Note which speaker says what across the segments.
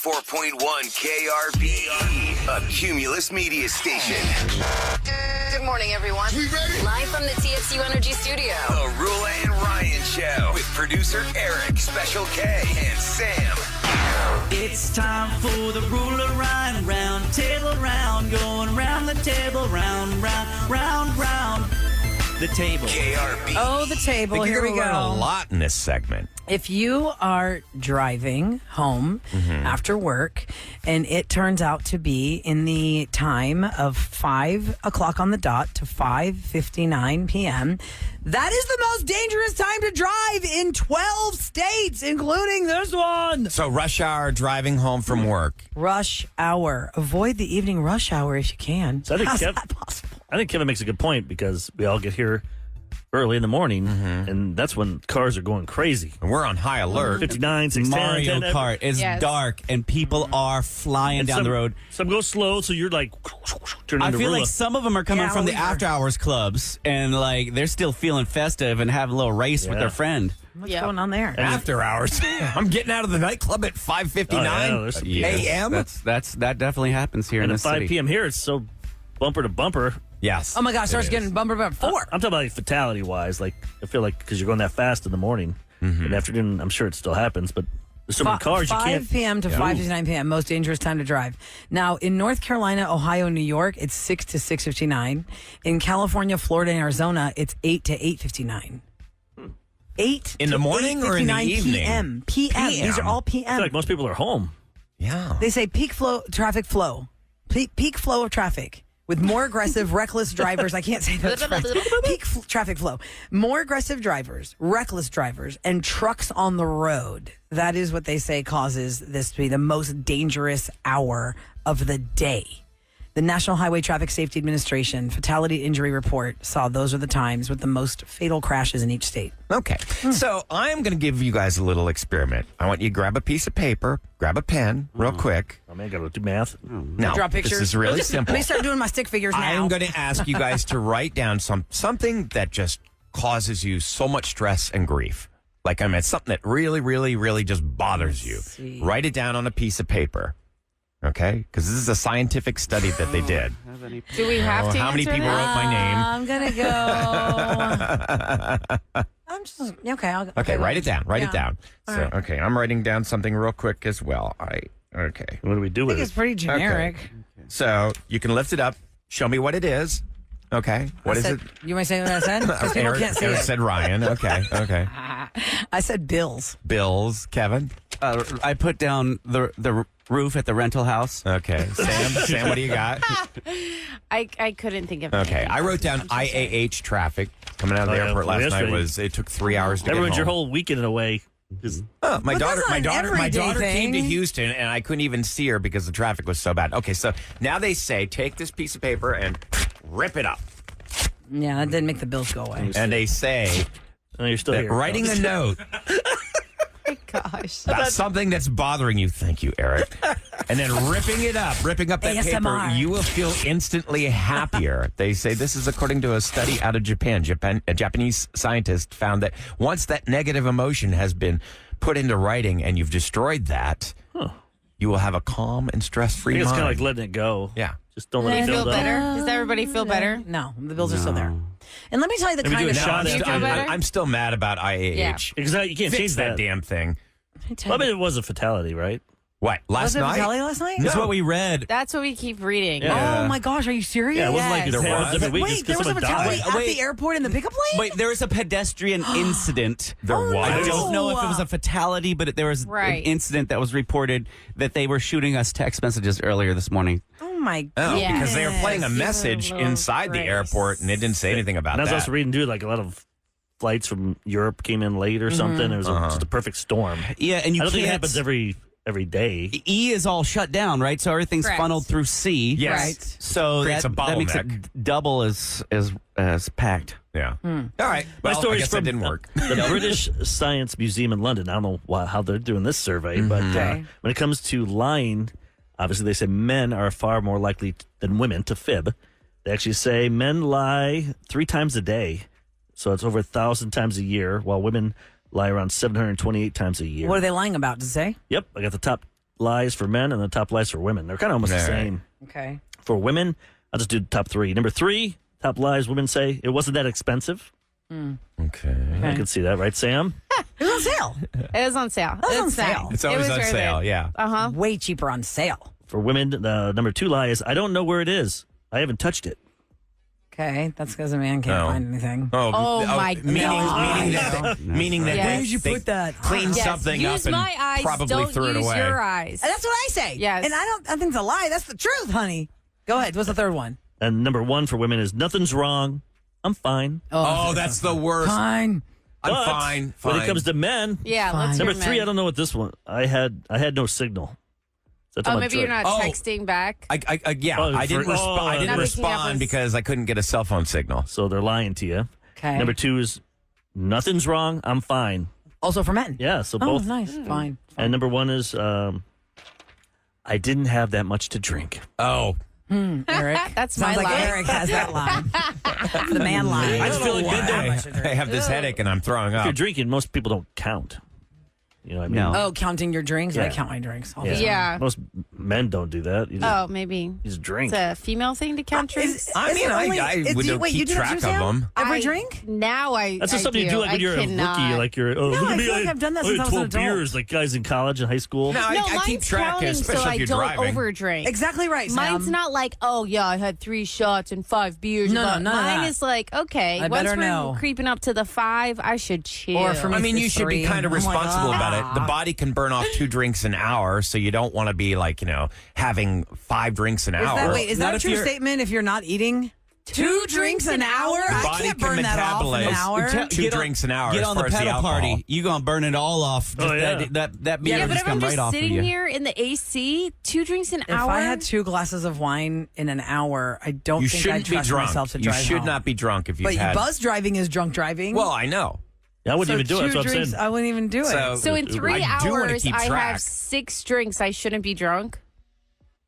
Speaker 1: 104.1 KRBE, a Cumulus media station.
Speaker 2: Good morning, everyone.
Speaker 1: We ready?
Speaker 2: Live from the TXU Energy Studio.
Speaker 1: The Roula and Ryan Show with producer Eric, Special K, and Sam.
Speaker 3: It's time for the Roula Ryan round, table round, going round the table, round, round, round, round. The table.
Speaker 1: KRBE.
Speaker 4: Oh, the table. Here we
Speaker 5: learn a
Speaker 4: go.
Speaker 5: lot in this segment.
Speaker 4: If you are driving home after work and it turns out to be in the time of 5 o'clock on the dot to 5:59 p.m., that is the most dangerous time to drive in 12 states, including this one.
Speaker 5: So rush hour driving home from work.
Speaker 4: Rush hour. Avoid the evening rush hour if you can.
Speaker 6: So I think
Speaker 4: How's
Speaker 6: Kev-
Speaker 4: that possible?
Speaker 6: I think Kevin makes a good point because we all get here early in the morning, and that's when cars are going crazy.
Speaker 5: And we're on high alert.
Speaker 6: 59, 610,
Speaker 7: Mario
Speaker 6: 10,
Speaker 7: Kart is dark and people are flying down the road.
Speaker 6: Some go slow, so you're like turning
Speaker 7: I
Speaker 6: into
Speaker 7: feel
Speaker 6: Roula.
Speaker 7: like some of them are coming from the
Speaker 4: we are.
Speaker 7: after hours clubs and like they're still feeling festive and have a little race with their friend.
Speaker 4: What's going on there?
Speaker 5: After hours. I'm getting out of the nightclub at 5:59 a.m.
Speaker 7: That definitely happens here
Speaker 6: And
Speaker 7: in
Speaker 6: at
Speaker 7: the
Speaker 6: 5
Speaker 7: city.
Speaker 6: p.m. here, it's so bumper to bumper.
Speaker 5: Yes.
Speaker 4: Oh my gosh, starts
Speaker 5: it
Speaker 4: getting
Speaker 5: is.
Speaker 4: bumper about 4.
Speaker 6: I'm talking about like fatality wise. Like I feel like because you're going that fast in the morning, in the afternoon, I'm sure it still happens, but there's so many cars you
Speaker 4: 5
Speaker 6: can't.
Speaker 4: p.m. to 5:59 p.m. most dangerous time to drive. Now in North Carolina, Ohio, New York, it's 6 to 6:59. In California, Florida, and Arizona, it's 8 to 8:59. 8
Speaker 5: In
Speaker 4: to
Speaker 5: the morning or in the
Speaker 4: 8:59
Speaker 5: evening?
Speaker 4: PM. These are all
Speaker 6: I feel
Speaker 4: PM.
Speaker 6: like most people are home.
Speaker 5: Yeah.
Speaker 4: They say peak flow traffic flow. Peak flow of traffic. With more aggressive, reckless drivers. I can't say that. Traffic flow. More aggressive drivers, reckless drivers, and trucks on the road. That is what they say causes this to be the most dangerous hour of the day. The National Highway Traffic Safety Administration Fatality Injury Report saw those are the times with the most fatal crashes in each state.
Speaker 5: Okay. So I'm going to give you guys a little experiment. I want you to grab a piece of paper, grab a pen real quick.
Speaker 6: Oh man, gotta do math.
Speaker 5: No,
Speaker 4: Draw pictures.
Speaker 5: this is really simple.
Speaker 4: Let me start doing my stick figures now.
Speaker 5: I'm going to ask you guys to write down something that just causes you so much stress and grief. Like, I mean, something that really, really, really just bothers you.
Speaker 4: see.
Speaker 5: Write it down on a piece of paper. Okay? Because this is a scientific study that they did.
Speaker 8: Do we have to
Speaker 5: How many
Speaker 8: answer
Speaker 5: people
Speaker 8: that?
Speaker 5: wrote my name?
Speaker 4: I'm gonna go. I'm just okay.
Speaker 5: Okay, write it down. Write
Speaker 4: Yeah.
Speaker 5: it down.
Speaker 4: All
Speaker 5: So,
Speaker 4: right.
Speaker 5: okay, I'm writing down something real quick as well. Okay.
Speaker 6: What do we do
Speaker 4: I
Speaker 6: with
Speaker 4: think
Speaker 6: it?
Speaker 4: it's pretty generic.
Speaker 5: So you can lift it up. Show me what it is. Okay. What is it?
Speaker 4: You want to say what I said? Because people
Speaker 5: Eric,
Speaker 4: can't see
Speaker 5: Eric
Speaker 4: it.
Speaker 5: said Ryan. Okay.
Speaker 4: I said bills.
Speaker 5: Bills. Kevin.
Speaker 7: I put down the roof at the rental house.
Speaker 5: Okay. Sam, what do you got?
Speaker 8: I couldn't think of
Speaker 5: Okay.
Speaker 8: anything.
Speaker 5: I wrote down IAH traffic. Coming out of the
Speaker 6: Oh, yeah.
Speaker 5: airport last
Speaker 6: Yesterday.
Speaker 5: night it took 3 hours to
Speaker 6: That
Speaker 5: get
Speaker 6: ruins
Speaker 5: home.
Speaker 6: your whole weekend away. Just-
Speaker 5: Oh, my
Speaker 4: But
Speaker 5: daughter,
Speaker 4: that's not
Speaker 5: my
Speaker 4: an
Speaker 5: daughter, my
Speaker 4: everyday
Speaker 5: daughter came to
Speaker 4: thing.
Speaker 5: Houston, and I couldn't even see her because the traffic was so bad. Okay, so now they say take this piece of paper and rip it up,
Speaker 4: Yeah, that didn't make the bills go away.
Speaker 5: and they say
Speaker 6: Oh, you're still
Speaker 5: that
Speaker 6: here.
Speaker 5: writing a note
Speaker 8: Gosh.
Speaker 5: about something that's bothering you. Thank you, Eric. And then ripping up that
Speaker 4: ASMR.
Speaker 5: paper, you will feel instantly happier. They say this is according to a study out of Japan. A Japanese scientist found that once that negative emotion has been put into writing and you've destroyed that, you will have a calm and
Speaker 6: I
Speaker 5: stress-free
Speaker 6: think
Speaker 5: mind.
Speaker 6: it's kind of like letting it go.
Speaker 5: Yeah.
Speaker 6: Just don't let it
Speaker 8: Feel
Speaker 6: build up.
Speaker 8: better? Does everybody feel better?
Speaker 4: No, the bills are still there. And let me tell you the
Speaker 6: Maybe
Speaker 4: kind
Speaker 6: do
Speaker 4: of
Speaker 6: a shot
Speaker 8: Do you feel better?
Speaker 5: I'm still mad about IAH.
Speaker 8: Yeah.
Speaker 6: Because you can't
Speaker 5: Fix
Speaker 6: change
Speaker 5: that
Speaker 6: that.
Speaker 5: damn thing.
Speaker 6: Well, I mean, it was a fatality, right?
Speaker 5: What, last
Speaker 4: Was it
Speaker 5: night?
Speaker 4: Valley last night?
Speaker 7: That's what we read.
Speaker 8: That's what we keep reading.
Speaker 6: Yeah.
Speaker 4: Oh my gosh, are you serious?
Speaker 6: Yeah, it wasn't like
Speaker 8: Yes.
Speaker 6: it
Speaker 5: There
Speaker 6: was
Speaker 5: was?
Speaker 6: every week.
Speaker 4: Wait,
Speaker 6: just
Speaker 4: there
Speaker 6: 'cause
Speaker 4: was a
Speaker 6: someone
Speaker 4: fatality
Speaker 6: died.
Speaker 4: at
Speaker 7: Wait.
Speaker 4: the airport in the pickup line?
Speaker 7: Wait, there was a pedestrian incident.
Speaker 5: There was?
Speaker 7: I don't know if it was a fatality, but there was
Speaker 8: Right.
Speaker 7: an incident that was reported that they were shooting us text messages earlier this morning.
Speaker 4: Oh my
Speaker 5: Oh,
Speaker 4: god.
Speaker 8: Yeah.
Speaker 5: because they were playing a
Speaker 4: Give it a
Speaker 5: message
Speaker 4: little
Speaker 5: inside the
Speaker 4: grace.
Speaker 5: airport, and it didn't say anything about
Speaker 6: And I was
Speaker 5: that.
Speaker 6: also reading, dude, like a lot of flights from Europe came in late or something. It was just a perfect storm.
Speaker 7: Yeah, and you
Speaker 6: I don't think it
Speaker 7: can't-
Speaker 6: happens every day.
Speaker 7: E is all shut down, right? So everything's
Speaker 8: Correct.
Speaker 7: funned through C.
Speaker 5: Yes.
Speaker 4: Right.
Speaker 7: So
Speaker 5: Creates
Speaker 7: that,
Speaker 5: a
Speaker 7: that makes
Speaker 5: bottleneck.
Speaker 7: it double as packed.
Speaker 5: Yeah. All right.
Speaker 6: My
Speaker 5: Well, I
Speaker 6: story's
Speaker 5: guess
Speaker 6: from
Speaker 5: that didn't work.
Speaker 6: the British Science Museum in London. I don't know how they're doing this survey, but when it comes to lying, obviously they say men are far more likely than women to fib. They actually say men lie 3 times a day, so it's over 1,000 times a year, while women lie around 728 times a year.
Speaker 4: What are they lying about? Does it say?
Speaker 6: Yep, I got the top lies for men and the top lies for women. They're kind of almost the
Speaker 5: Right.
Speaker 6: same.
Speaker 4: Okay.
Speaker 6: For women, I'll just do the top 3. Number 3, top lies women say, it wasn't that expensive.
Speaker 5: Okay.
Speaker 6: I can see that, right, Sam?
Speaker 4: It was on sale.
Speaker 8: It was on sale.
Speaker 4: It was on sale.
Speaker 5: It's always on sale, yeah.
Speaker 8: Uh-huh.
Speaker 4: Way cheaper on sale.
Speaker 6: For women, the number 2 lie is, I don't know where it is. I haven't touched it.
Speaker 4: Okay, that's because a man can't
Speaker 5: No.
Speaker 4: find anything.
Speaker 8: Oh, my
Speaker 5: meaning,
Speaker 8: God.
Speaker 5: meaning that
Speaker 8: Yes.
Speaker 5: they,
Speaker 8: Where
Speaker 4: did you
Speaker 5: they
Speaker 4: put that?
Speaker 5: clean
Speaker 8: Yes,
Speaker 5: something
Speaker 8: use
Speaker 5: up and
Speaker 8: my eyes,
Speaker 5: probably
Speaker 8: don't
Speaker 5: threw it
Speaker 8: use
Speaker 5: away.
Speaker 8: your eyes.
Speaker 4: And that's what I say.
Speaker 8: Yes.
Speaker 4: And I think it's a lie. That's the truth, honey. Go ahead. What's the third one?
Speaker 6: And number 1 for women is, nothing's wrong. I'm fine.
Speaker 5: Oh, that's the worst.
Speaker 4: Fine.
Speaker 5: I'm
Speaker 6: But
Speaker 5: fine.
Speaker 6: When it comes to men,
Speaker 8: Yeah,
Speaker 4: Fine.
Speaker 8: let's
Speaker 6: number
Speaker 8: hear
Speaker 6: 3,
Speaker 8: men.
Speaker 6: I don't know what this one. I had no signal. So that's
Speaker 8: Oh,
Speaker 6: on
Speaker 8: maybe
Speaker 6: my
Speaker 8: you're
Speaker 6: truck.
Speaker 8: not
Speaker 5: Oh.
Speaker 8: texting back.
Speaker 5: I
Speaker 6: Oh,
Speaker 5: I didn't,
Speaker 6: for-
Speaker 5: resp- I
Speaker 6: oh,
Speaker 5: didn't
Speaker 8: Not picking up
Speaker 5: respond
Speaker 8: his-
Speaker 5: because I couldn't get a cell phone signal.
Speaker 6: So they're lying to you.
Speaker 4: Okay.
Speaker 6: Number 2 is, nothing's wrong. I'm fine.
Speaker 4: Also for men.
Speaker 6: Yeah, so
Speaker 4: Oh,
Speaker 6: both.
Speaker 4: nice. Fine.
Speaker 6: And number 1 is, I didn't have that much to drink.
Speaker 5: Oh,
Speaker 4: Eric.
Speaker 8: That's
Speaker 4: Sounds
Speaker 8: my
Speaker 4: like
Speaker 8: line.
Speaker 4: Eric has that line. The man line.
Speaker 6: I just feel like
Speaker 5: I have this headache and I'm throwing
Speaker 6: If you're
Speaker 5: up.
Speaker 6: drinking, most people don't count. You know what I mean?
Speaker 7: No.
Speaker 4: Oh, counting your drinks? I
Speaker 6: Yeah.
Speaker 4: count my drinks. all the
Speaker 6: Yeah.
Speaker 4: time.
Speaker 8: Yeah.
Speaker 6: Most men don't do that. You just,
Speaker 8: Oh, maybe.
Speaker 6: you just drink.
Speaker 8: It's a female thing to count drinks.
Speaker 4: Is
Speaker 5: I mean,
Speaker 4: it only-
Speaker 5: I
Speaker 4: is-
Speaker 5: would
Speaker 4: do you- wait, you
Speaker 5: keep
Speaker 4: do that
Speaker 5: track
Speaker 4: too,
Speaker 5: of
Speaker 4: Sam?
Speaker 5: them.
Speaker 4: Every
Speaker 8: I-
Speaker 4: drink?
Speaker 8: Now
Speaker 6: That's just something you do like when you're a rookie. You're like you're, oh,
Speaker 4: No,
Speaker 6: look
Speaker 4: I
Speaker 6: at me.
Speaker 4: feel like I've done that
Speaker 6: I
Speaker 4: since
Speaker 6: had
Speaker 4: I was an
Speaker 6: 12
Speaker 4: adult.
Speaker 6: beers like guys in college and high school.
Speaker 5: No,
Speaker 8: No,
Speaker 5: I keep
Speaker 8: mine's
Speaker 5: track,
Speaker 8: counting
Speaker 5: especially
Speaker 8: so
Speaker 5: if
Speaker 8: I
Speaker 5: you're
Speaker 8: don't
Speaker 5: driving.
Speaker 8: overdrink.
Speaker 4: Exactly right, Sam.
Speaker 8: Mine's not like, oh yeah, I had 3 shots and 5 beers.
Speaker 4: No, no,
Speaker 8: but
Speaker 4: none of
Speaker 8: mine
Speaker 4: that.
Speaker 8: is like, okay,
Speaker 4: I
Speaker 8: once
Speaker 4: better
Speaker 8: we're
Speaker 4: know.
Speaker 8: creeping up to the 5, I should chill.
Speaker 4: Or for me,
Speaker 5: I mean, you
Speaker 4: it's
Speaker 5: should be
Speaker 4: 3.
Speaker 5: kind of
Speaker 4: I'm like,
Speaker 5: responsible about it. The
Speaker 4: ah.
Speaker 5: body can burn off 2 drinks an hour, so you don't want to be like, having 5 drinks an hour.
Speaker 4: Is
Speaker 7: Not
Speaker 4: that a
Speaker 7: if
Speaker 4: true
Speaker 7: you're-
Speaker 4: statement if you're not eating? 2 drinks an hour?
Speaker 5: Your
Speaker 4: I
Speaker 5: body
Speaker 4: can't
Speaker 5: can
Speaker 4: burn that off in an
Speaker 5: metabolize
Speaker 4: hour.
Speaker 5: Two
Speaker 7: Get on-
Speaker 5: drinks an hour
Speaker 7: Get
Speaker 5: as
Speaker 7: on
Speaker 5: far
Speaker 7: the
Speaker 5: as
Speaker 7: pedal
Speaker 5: alcohol.
Speaker 7: party. You gonna burn it all off. Just
Speaker 6: Oh, yeah.
Speaker 7: that beer
Speaker 8: yeah, but
Speaker 7: just
Speaker 8: if
Speaker 7: come
Speaker 8: I'm just
Speaker 7: right off of
Speaker 8: sitting
Speaker 7: you.
Speaker 8: here in the AC, 2 drinks an
Speaker 4: If
Speaker 8: hour.
Speaker 4: I had 2 glasses of wine in an hour, I don't
Speaker 5: You
Speaker 4: think I'd
Speaker 5: shouldn't be
Speaker 4: trust
Speaker 5: drunk.
Speaker 4: myself to
Speaker 5: You
Speaker 4: drive
Speaker 5: should
Speaker 4: home.
Speaker 5: not be drunk if you've
Speaker 4: But
Speaker 5: had.
Speaker 4: buzz driving is drunk driving.
Speaker 5: Well, I know.
Speaker 6: I wouldn't
Speaker 4: so
Speaker 6: even do it.
Speaker 4: 2
Speaker 6: That's what I'm
Speaker 4: drinks,
Speaker 6: saying.
Speaker 4: I wouldn't even do it.
Speaker 8: So in 3
Speaker 5: I do wanna
Speaker 8: hours,
Speaker 5: keep
Speaker 8: I
Speaker 5: track.
Speaker 8: have 6 drinks. I shouldn't be drunk.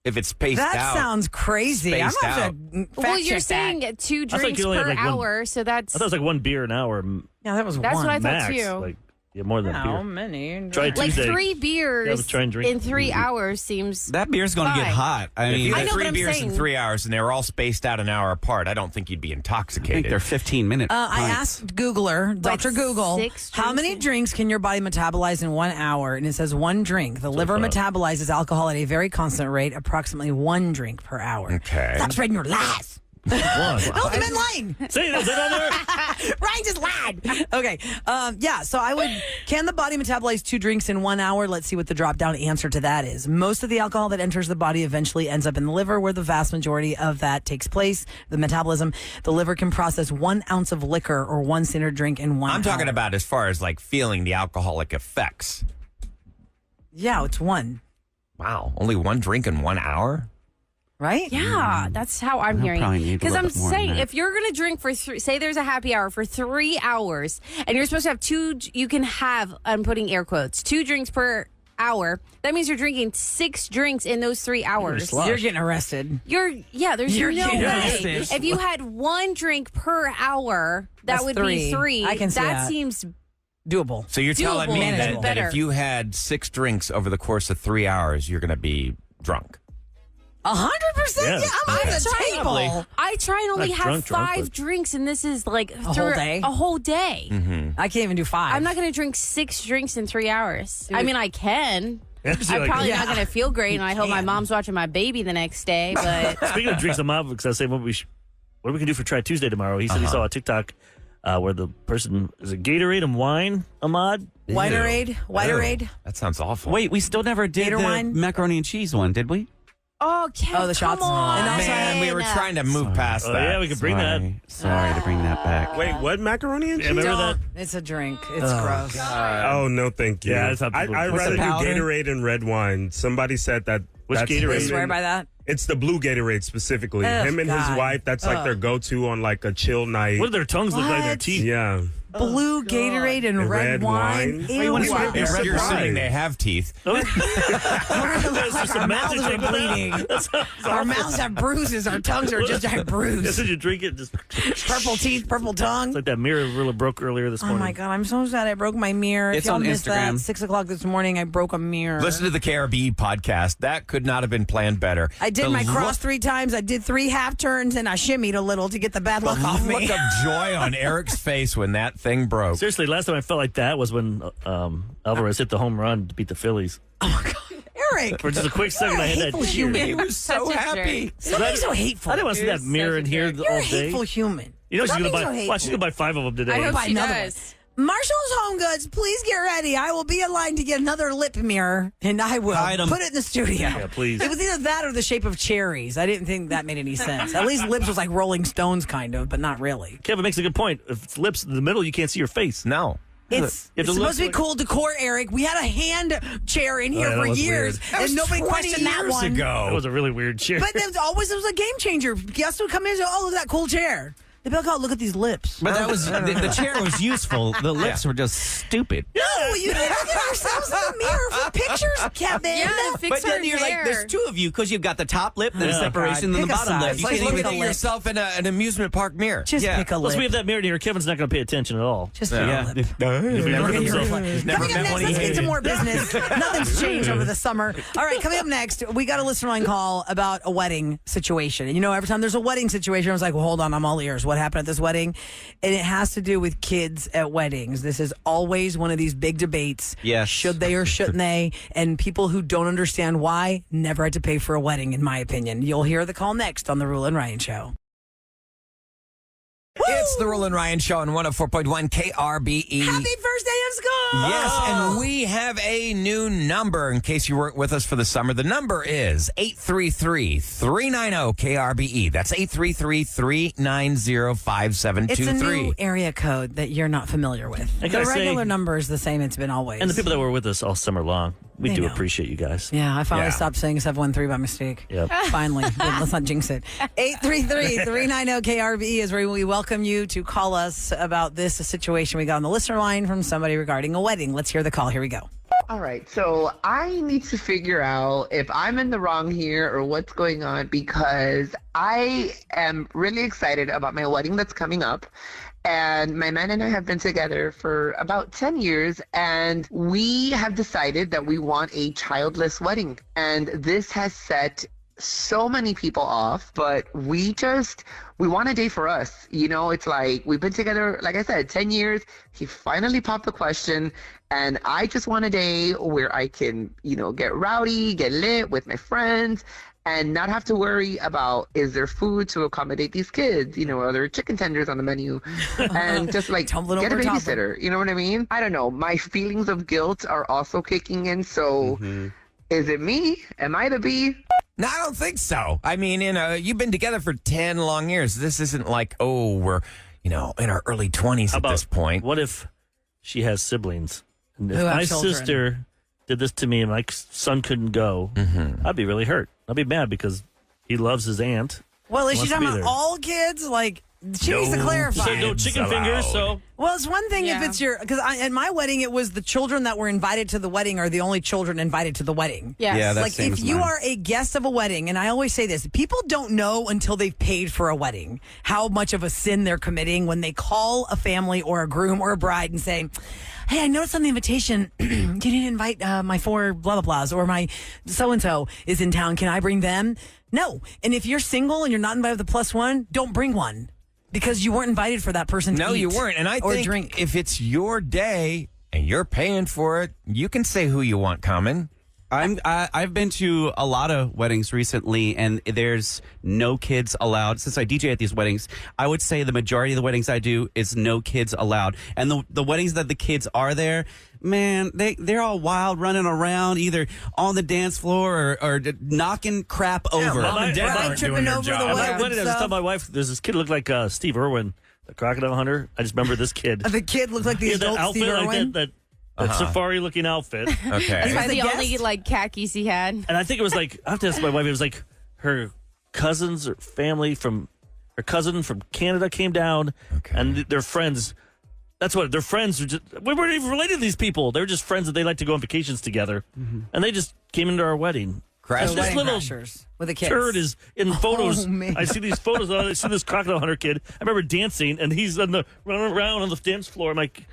Speaker 5: If it's spaced
Speaker 4: That
Speaker 5: out.
Speaker 4: sounds crazy. I'm
Speaker 5: Spaced
Speaker 4: going to
Speaker 5: out.
Speaker 4: have to fact
Speaker 8: Well, you're
Speaker 4: check
Speaker 8: saying
Speaker 4: that.
Speaker 8: 2
Speaker 6: thought
Speaker 8: drinks
Speaker 6: you only had,
Speaker 8: per
Speaker 6: like, one-
Speaker 8: hour, so that's
Speaker 6: I thought it was like 1 beer an hour
Speaker 4: Yeah, that was
Speaker 8: That's
Speaker 4: one.
Speaker 8: what I thought
Speaker 6: max.
Speaker 8: too.
Speaker 6: Like, yeah, more than a
Speaker 4: How
Speaker 6: beer.
Speaker 4: many?
Speaker 6: Try
Speaker 8: like
Speaker 6: Tuesday.
Speaker 8: 3
Speaker 6: Yeah,
Speaker 8: beers
Speaker 6: let's try and drink.
Speaker 8: in 3 hours seems
Speaker 7: That beer's gonna get
Speaker 8: Fine.
Speaker 7: hot. I
Speaker 5: If
Speaker 7: mean,
Speaker 5: you
Speaker 8: I
Speaker 5: had
Speaker 8: know, but
Speaker 5: 3
Speaker 8: I'm
Speaker 5: beers in
Speaker 8: saying-
Speaker 5: 3 hours and they were all spaced out an hour apart, I don't think you'd be
Speaker 7: I
Speaker 5: intoxicated.
Speaker 7: think they're 15-minute.
Speaker 4: I asked Googler, Dr. Google,
Speaker 8: 6
Speaker 4: how many
Speaker 8: drinks
Speaker 4: drinks can your body metabolize in 1 hour? And it says 1 drink. The liver metabolizes alcohol at a very constant rate, approximately 1 drink per hour.
Speaker 5: Okay.
Speaker 4: Stop spreading your lies.
Speaker 6: One.
Speaker 4: No, the men lying.
Speaker 6: Say is it on there?
Speaker 4: Ryan just lied. Okay. Yeah, so can the body metabolize 2 drinks in 1 hour? Let's see what the drop down answer to that is. Most of the alcohol that enters the body eventually ends up in the liver, where the vast majority of that takes place. The metabolism, the liver can process 1 ounce of liquor or 1 standard drink in 1
Speaker 5: I'm talking
Speaker 4: hour.
Speaker 5: about as far as like feeling the alcoholic effects.
Speaker 4: Yeah, it's 1.
Speaker 5: Wow. Only 1 drink in 1 hour?
Speaker 4: Right?
Speaker 8: Yeah, that's how I'm hearing
Speaker 7: probably
Speaker 8: it.
Speaker 7: need a
Speaker 8: Because
Speaker 7: little
Speaker 8: I'm
Speaker 7: bit more than
Speaker 8: saying,
Speaker 7: that.
Speaker 8: if you're going to drink for say there's a happy hour for 3 hours, and you're supposed to have 2, you can have, I'm putting air quotes, 2 drinks per hour. That means you're drinking 6 drinks in those 3 hours.
Speaker 6: slush.
Speaker 4: You're getting arrested.
Speaker 8: There's
Speaker 4: You're
Speaker 8: no
Speaker 4: getting
Speaker 8: way.
Speaker 4: arrested.
Speaker 8: If you had 1 drink per hour, that
Speaker 4: That's
Speaker 8: would
Speaker 4: 3.
Speaker 8: be 3.
Speaker 4: I can see that.
Speaker 8: seems
Speaker 4: Doable.
Speaker 5: So you're telling
Speaker 8: Doable.
Speaker 5: me
Speaker 4: Manageable.
Speaker 5: that
Speaker 8: Better.
Speaker 5: if you had 6 drinks over the course of 3 hours, you're going to be drunk?
Speaker 4: 100%?
Speaker 6: Yeah.
Speaker 4: Yeah, I'm on the
Speaker 6: Probably.
Speaker 4: table.
Speaker 8: I try and only
Speaker 6: Not
Speaker 8: have
Speaker 6: drunk,
Speaker 8: 5
Speaker 6: but-
Speaker 8: drinks, and this is like
Speaker 4: whole day?
Speaker 8: A whole day.
Speaker 4: I can't even do 5.
Speaker 8: I'm not going to drink 6 drinks in 3 hours. I mean, I can.
Speaker 6: Actually,
Speaker 8: I'm
Speaker 6: like-
Speaker 8: probably
Speaker 4: Yeah.
Speaker 8: not going to feel great, and I hope my
Speaker 4: can.
Speaker 8: mom's watching my baby the next day. But
Speaker 6: Speaking of drinks, I'm out because I was saying what we can do for Try Tuesday tomorrow. He said he saw a TikTok where the person is it Gatorade and wine, Ahmad?
Speaker 4: Whiterade? Whiterade?
Speaker 5: That sounds awful.
Speaker 7: Wait, we still never did
Speaker 4: Gator
Speaker 7: the
Speaker 4: wine?
Speaker 7: macaroni and cheese one, did we?
Speaker 8: oh, Kev,
Speaker 4: Oh, the shots.
Speaker 8: come on.
Speaker 4: And also-
Speaker 5: Man, we were trying to move past
Speaker 6: Oh,
Speaker 5: that.
Speaker 6: yeah, we could bring that.
Speaker 7: Sorry to bring that back.
Speaker 9: Wait, what macaroni and
Speaker 6: Yeah,
Speaker 9: cheese?
Speaker 6: remember that?
Speaker 4: It's a drink. It's gross.
Speaker 9: Oh no, thank you.
Speaker 6: Yeah, that's how
Speaker 9: I
Speaker 6: people-
Speaker 9: I'd
Speaker 6: What's
Speaker 9: rather
Speaker 7: the
Speaker 9: do
Speaker 7: powder?
Speaker 9: Gatorade and red wine. Somebody said that.
Speaker 6: Which
Speaker 9: that's
Speaker 6: Gatorade?
Speaker 9: him
Speaker 4: They swear
Speaker 9: and-
Speaker 4: by that?
Speaker 9: It's the blue Gatorade specifically.
Speaker 4: Ugh,
Speaker 9: Him and his
Speaker 4: God.
Speaker 9: wife. That's like their go-to on like a chill night.
Speaker 6: What do their tongues look like? Their
Speaker 4: What?
Speaker 6: teeth.
Speaker 9: Yeah.
Speaker 4: blue Gatorade and red wine.
Speaker 9: Wait, you wanna
Speaker 4: Ew.
Speaker 9: swap your
Speaker 5: You're assuming they have teeth.
Speaker 6: There's just
Speaker 4: Our
Speaker 6: some
Speaker 4: mouths
Speaker 6: magic
Speaker 4: are
Speaker 6: tape with that.
Speaker 4: bleeding. Our mouths have bruises. Our tongues are just
Speaker 6: As
Speaker 4: bruised.
Speaker 6: soon as you drink it, just
Speaker 4: Purple teeth, purple tongue.
Speaker 6: it's like that mirror Roula broke earlier this
Speaker 4: Oh
Speaker 6: morning.
Speaker 4: my God, I'm so sad I broke my mirror.
Speaker 7: It's
Speaker 4: if y'all
Speaker 7: on
Speaker 4: missed that,
Speaker 7: Instagram.
Speaker 4: 6 o'clock this morning, I broke a mirror.
Speaker 5: Listen to the KRB podcast. That could not have been planned better.
Speaker 4: I did
Speaker 5: The
Speaker 4: my cross
Speaker 5: look-
Speaker 4: 3 times. I did 3 half turns, and I shimmied a little to get the bad luck off
Speaker 5: Look
Speaker 4: me.
Speaker 5: of joy on Eric's face when that thing broke.
Speaker 6: Seriously, last time I felt like that was when Alvarez hit the home run to beat the Phillies.
Speaker 4: Eric,
Speaker 6: For just a quick second,
Speaker 4: you're a
Speaker 6: I had that
Speaker 4: hateful
Speaker 6: tear.
Speaker 4: human.
Speaker 5: He was so
Speaker 8: Such a
Speaker 5: happy.
Speaker 4: Stop being so hateful.
Speaker 6: I didn't want to see that mirror in here
Speaker 4: You're
Speaker 6: all
Speaker 4: a
Speaker 6: day.
Speaker 4: hateful human.
Speaker 6: You know she's
Speaker 4: Stop
Speaker 6: gonna
Speaker 4: being
Speaker 6: buy.
Speaker 4: so hateful.
Speaker 6: Watch, she's gonna buy 5 of them today.
Speaker 8: I hope
Speaker 4: Buy
Speaker 8: she
Speaker 4: another
Speaker 8: does.
Speaker 4: Marshall's Home Goods, please get ready. I will be in line to get another lip mirror, and I will
Speaker 7: Hide 'em.
Speaker 4: put it in the studio.
Speaker 6: Yeah, please.
Speaker 4: It was either that or the shape of cherries. I didn't think that made any sense. At least lips was like Rolling Stones, kind of, but not really.
Speaker 6: Kevin makes a good point. If it's lips in the middle, you can't see your face.
Speaker 5: No.
Speaker 4: It's
Speaker 6: You have to
Speaker 4: supposed to be
Speaker 6: look
Speaker 4: cool decor, Eric. We had a hand chair in here
Speaker 6: that
Speaker 4: for
Speaker 6: was
Speaker 4: years,
Speaker 6: weird.
Speaker 4: and nobody
Speaker 5: 20
Speaker 4: questioned that
Speaker 5: years
Speaker 4: one.
Speaker 5: ago.
Speaker 6: That was a really weird chair.
Speaker 4: But it was a game changer. Guests would come in and say, "Oh, look at that cool chair." They'd be like, "Oh, look at these lips."
Speaker 7: But that was the chair was useful. The lips were just stupid.
Speaker 4: No, you need to get ourselves in the mirror for pictures, Kevin.
Speaker 8: Yeah, fix
Speaker 7: But
Speaker 8: her
Speaker 7: then you're
Speaker 8: hair.
Speaker 7: like, there's 2 of you because you've got the top lip, then a
Speaker 6: Yeah.
Speaker 7: separation, then the
Speaker 4: Pick a
Speaker 7: bottom
Speaker 4: side.
Speaker 7: lip.
Speaker 5: It's
Speaker 7: You
Speaker 5: like
Speaker 7: can't
Speaker 5: looking
Speaker 7: even
Speaker 5: at yourself in an amusement park mirror.
Speaker 4: Just
Speaker 7: Yeah.
Speaker 4: pick a
Speaker 6: Plus,
Speaker 4: lip.
Speaker 6: we have that mirror in here. Kevin's not going to pay attention at all.
Speaker 4: Just pick
Speaker 7: Yeah.
Speaker 4: a lip.
Speaker 6: Never
Speaker 4: Look
Speaker 6: heard
Speaker 4: at
Speaker 6: of
Speaker 4: your
Speaker 6: himself.
Speaker 4: reflex.
Speaker 5: Never
Speaker 4: Coming up
Speaker 5: met
Speaker 4: next,
Speaker 5: one
Speaker 4: let's
Speaker 5: he
Speaker 4: get to
Speaker 5: hated.
Speaker 4: more business. Nothing's changed over the summer. All right, coming up next, we got a listener line call about a wedding situation. And you know, every time there's a wedding situation, I was like, well, hold on, I'm all ears. What happened at this wedding? And it has to do with kids at weddings. This is always one of these big debates.
Speaker 7: Yes.
Speaker 4: Should they or shouldn't they? And people who don't understand why never had to pay for a wedding, in my opinion. You'll hear the call next on The Roula and Ryan Show.
Speaker 5: It's the Roula and Ryan Show on 104.1 KRBE.
Speaker 4: Happy first day of school!
Speaker 5: Yes, and we have a new number in case you weren't with us for the summer. The number is 833-390-KRBE. That's 833-390-5723.
Speaker 4: It's a new area code that you're not familiar with.
Speaker 6: I
Speaker 4: The
Speaker 6: gotta say-
Speaker 4: regular number is the same it's been always.
Speaker 6: And the people that were with us all summer long, we
Speaker 4: They
Speaker 6: do
Speaker 4: know.
Speaker 6: appreciate you guys.
Speaker 4: Yeah, I finally
Speaker 5: Yeah.
Speaker 4: stopped saying 713 by mistake.
Speaker 6: Yep.
Speaker 4: Finally. Let's not jinx it. 833-390-KRBE is where we welcome you to call us about this situation we got on the listener line from somebody regarding a wedding. Let's hear the call. Here we go.
Speaker 10: All right, so I need to figure out if I'm in the wrong here or what's going on because I am really excited about my wedding that's coming up. And my man and I have been together for about 10 years, and we have decided that we want a childless wedding. And this has set so many people off, but we want a day for us. You know, it's like we've been together, like I said, 10 years. He finally popped the question, and I just want a day where I can, you know, get rowdy, get lit with my friends, and not have to worry about is there food to accommodate these kids? You know, are there chicken tenders on the menu? And just like
Speaker 4: Tumbling
Speaker 10: get a
Speaker 4: over
Speaker 10: babysitter. You know what I mean? I don't know. My feelings of guilt are also kicking in. So is it me? Am I the bee?
Speaker 5: No, I don't think so. I mean, you've been together for 10 long years. This isn't like, oh, we're, in our early 20s at this point.
Speaker 6: What if she has siblings? And if
Speaker 4: Who have
Speaker 6: my
Speaker 4: children.
Speaker 6: sister did this to me and my son couldn't go, I'd be really hurt. I'd be mad because he loves his aunt.
Speaker 4: Well, is she
Speaker 6: Wants to
Speaker 4: talking
Speaker 6: be
Speaker 4: about
Speaker 6: there.
Speaker 4: all kids? Like, she needs to clarify.
Speaker 6: So no
Speaker 5: Kids
Speaker 6: chicken fingers,
Speaker 5: allowed.
Speaker 6: so
Speaker 4: Well, it's one thing if
Speaker 8: Yeah.
Speaker 4: it's because at my wedding, it was the children that were invited to the wedding are the only children invited to the wedding.
Speaker 8: Yes.
Speaker 7: Yeah, that's
Speaker 4: Like,
Speaker 7: same
Speaker 4: if
Speaker 7: as
Speaker 4: you
Speaker 7: mine.
Speaker 4: are a guest of a wedding, and I always say this, people don't know until they've paid for a wedding how much of a sin they're committing when they call a family or a groom or a bride and say, hey, I noticed on the invitation, you didn't invite my 4 blah, blah, blahs, or my so-and-so is in town. Can I bring them? No. And if you're single and you're not invited with the +1, don't bring one. Because you weren't invited for that person to
Speaker 5: No,
Speaker 4: eat
Speaker 5: you weren't. And I
Speaker 4: or
Speaker 5: think
Speaker 4: drink.
Speaker 5: if it's your day and you're paying for it, you can say who you want coming.
Speaker 7: I've been to a lot of weddings recently, and there's no kids allowed. Since I DJ at these weddings, I would say the majority of the weddings I do is no kids allowed. And the weddings that the kids are there, man, they're all wild, running around, either on the dance floor or knocking crap over.
Speaker 6: Mom and Dad
Speaker 4: Right,
Speaker 6: aren't
Speaker 4: tripping
Speaker 6: doing their
Speaker 4: over the
Speaker 6: job.
Speaker 4: wedding
Speaker 6: When I was
Speaker 4: stuff.
Speaker 6: telling my wife, there's this kid who looked like Steve Irwin, the crocodile hunter. I just remember this kid.
Speaker 4: The kid looked like the
Speaker 6: He had that
Speaker 4: adult
Speaker 6: outfit,
Speaker 4: Steve
Speaker 6: like
Speaker 4: Irwin.
Speaker 6: that safari-looking outfit.
Speaker 5: Okay.
Speaker 8: Probably the
Speaker 4: the
Speaker 8: only
Speaker 4: guest?
Speaker 8: like khakis he had.
Speaker 6: And I think it was like, I have to ask my wife, it was like her cousins or family from, her cousin from Canada came down, and their friends That's what their friends were just. We weren't even related to these people. They were just friends that they like to go on vacations together, and they just came into our wedding.
Speaker 5: Crashers.
Speaker 6: This little
Speaker 4: crashers with the kids.
Speaker 6: turd is in photos.
Speaker 4: man.
Speaker 6: I see these photos. I see this crocodile hunter kid. I remember dancing, and he's running around on the dance floor. I'm like,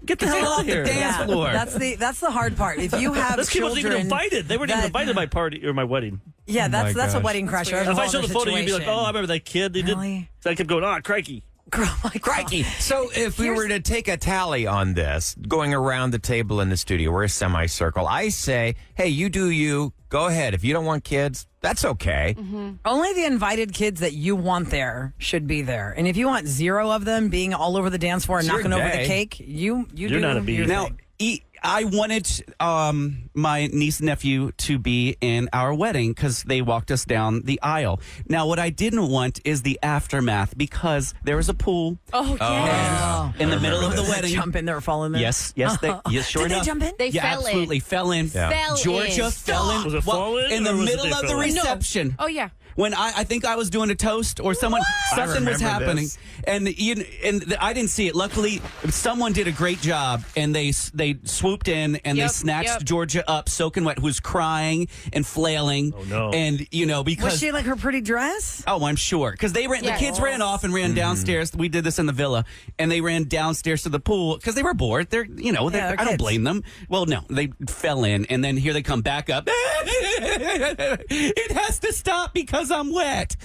Speaker 6: get the hell out of here!
Speaker 7: dance floor.
Speaker 4: That's the hard part. If you have
Speaker 6: This kid wasn't even
Speaker 4: children
Speaker 6: invited. They weren't even invited to my party or my wedding.
Speaker 4: Yeah, that's a
Speaker 5: gosh.
Speaker 4: wedding crasher.
Speaker 6: If I showed the photo, you'd be like, "Oh, I remember that kid." They
Speaker 4: Really?
Speaker 6: did. So I kept going, "Oh, crikey!"
Speaker 4: Oh my God.
Speaker 5: Crikey. So if we were to take a tally on this, going around the table in the studio, we're a semicircle. I say, hey, you do you. Go ahead. If you don't want kids, that's okay.
Speaker 4: Only the invited kids that you want there should be there. And if you want 0 of them being all over the dance floor and
Speaker 5: It's your
Speaker 4: knocking over
Speaker 5: day.
Speaker 4: the cake, you're
Speaker 6: not a bee.
Speaker 4: your
Speaker 7: Now,
Speaker 4: thing.
Speaker 7: I wanted my niece and nephew to be in our wedding because they walked us down the aisle. Now, what I didn't want is the aftermath because there was a pool
Speaker 8: Oh, yeah.
Speaker 7: in the middle of the wedding.
Speaker 4: Jump in there or fall in there.
Speaker 7: Yes, sure
Speaker 4: Did
Speaker 7: enough.
Speaker 4: they jump in?
Speaker 8: They
Speaker 7: Yeah,
Speaker 8: fell
Speaker 7: absolutely
Speaker 8: in.
Speaker 7: fell in.
Speaker 5: Yeah.
Speaker 8: Fell
Speaker 7: Georgia
Speaker 8: in.
Speaker 7: fell in.
Speaker 6: Was it fall in,
Speaker 7: the
Speaker 6: or was it
Speaker 7: middle
Speaker 6: they
Speaker 7: of the
Speaker 6: fell in?
Speaker 8: No.
Speaker 7: reception.
Speaker 8: Oh, yeah.
Speaker 7: When I think I was doing a toast or something was
Speaker 5: remember
Speaker 7: happening,
Speaker 5: this.
Speaker 7: and I didn't see it. Luckily, someone did a great job, and they swooped in and they
Speaker 8: Yep,
Speaker 7: snatched
Speaker 8: yep.
Speaker 7: Georgia up, soaking wet, who was crying and flailing.
Speaker 6: Oh, no.
Speaker 7: And because
Speaker 4: Was she like her pretty dress?
Speaker 7: oh, I'm sure because the kids ran off and ran downstairs. We did this in the villa, and they ran downstairs to the pool because they were bored. They're
Speaker 4: they're
Speaker 7: I don't
Speaker 4: kids.
Speaker 7: blame them. Well, no, they fell in, and then here they come back up. It has to stop because I'm wet.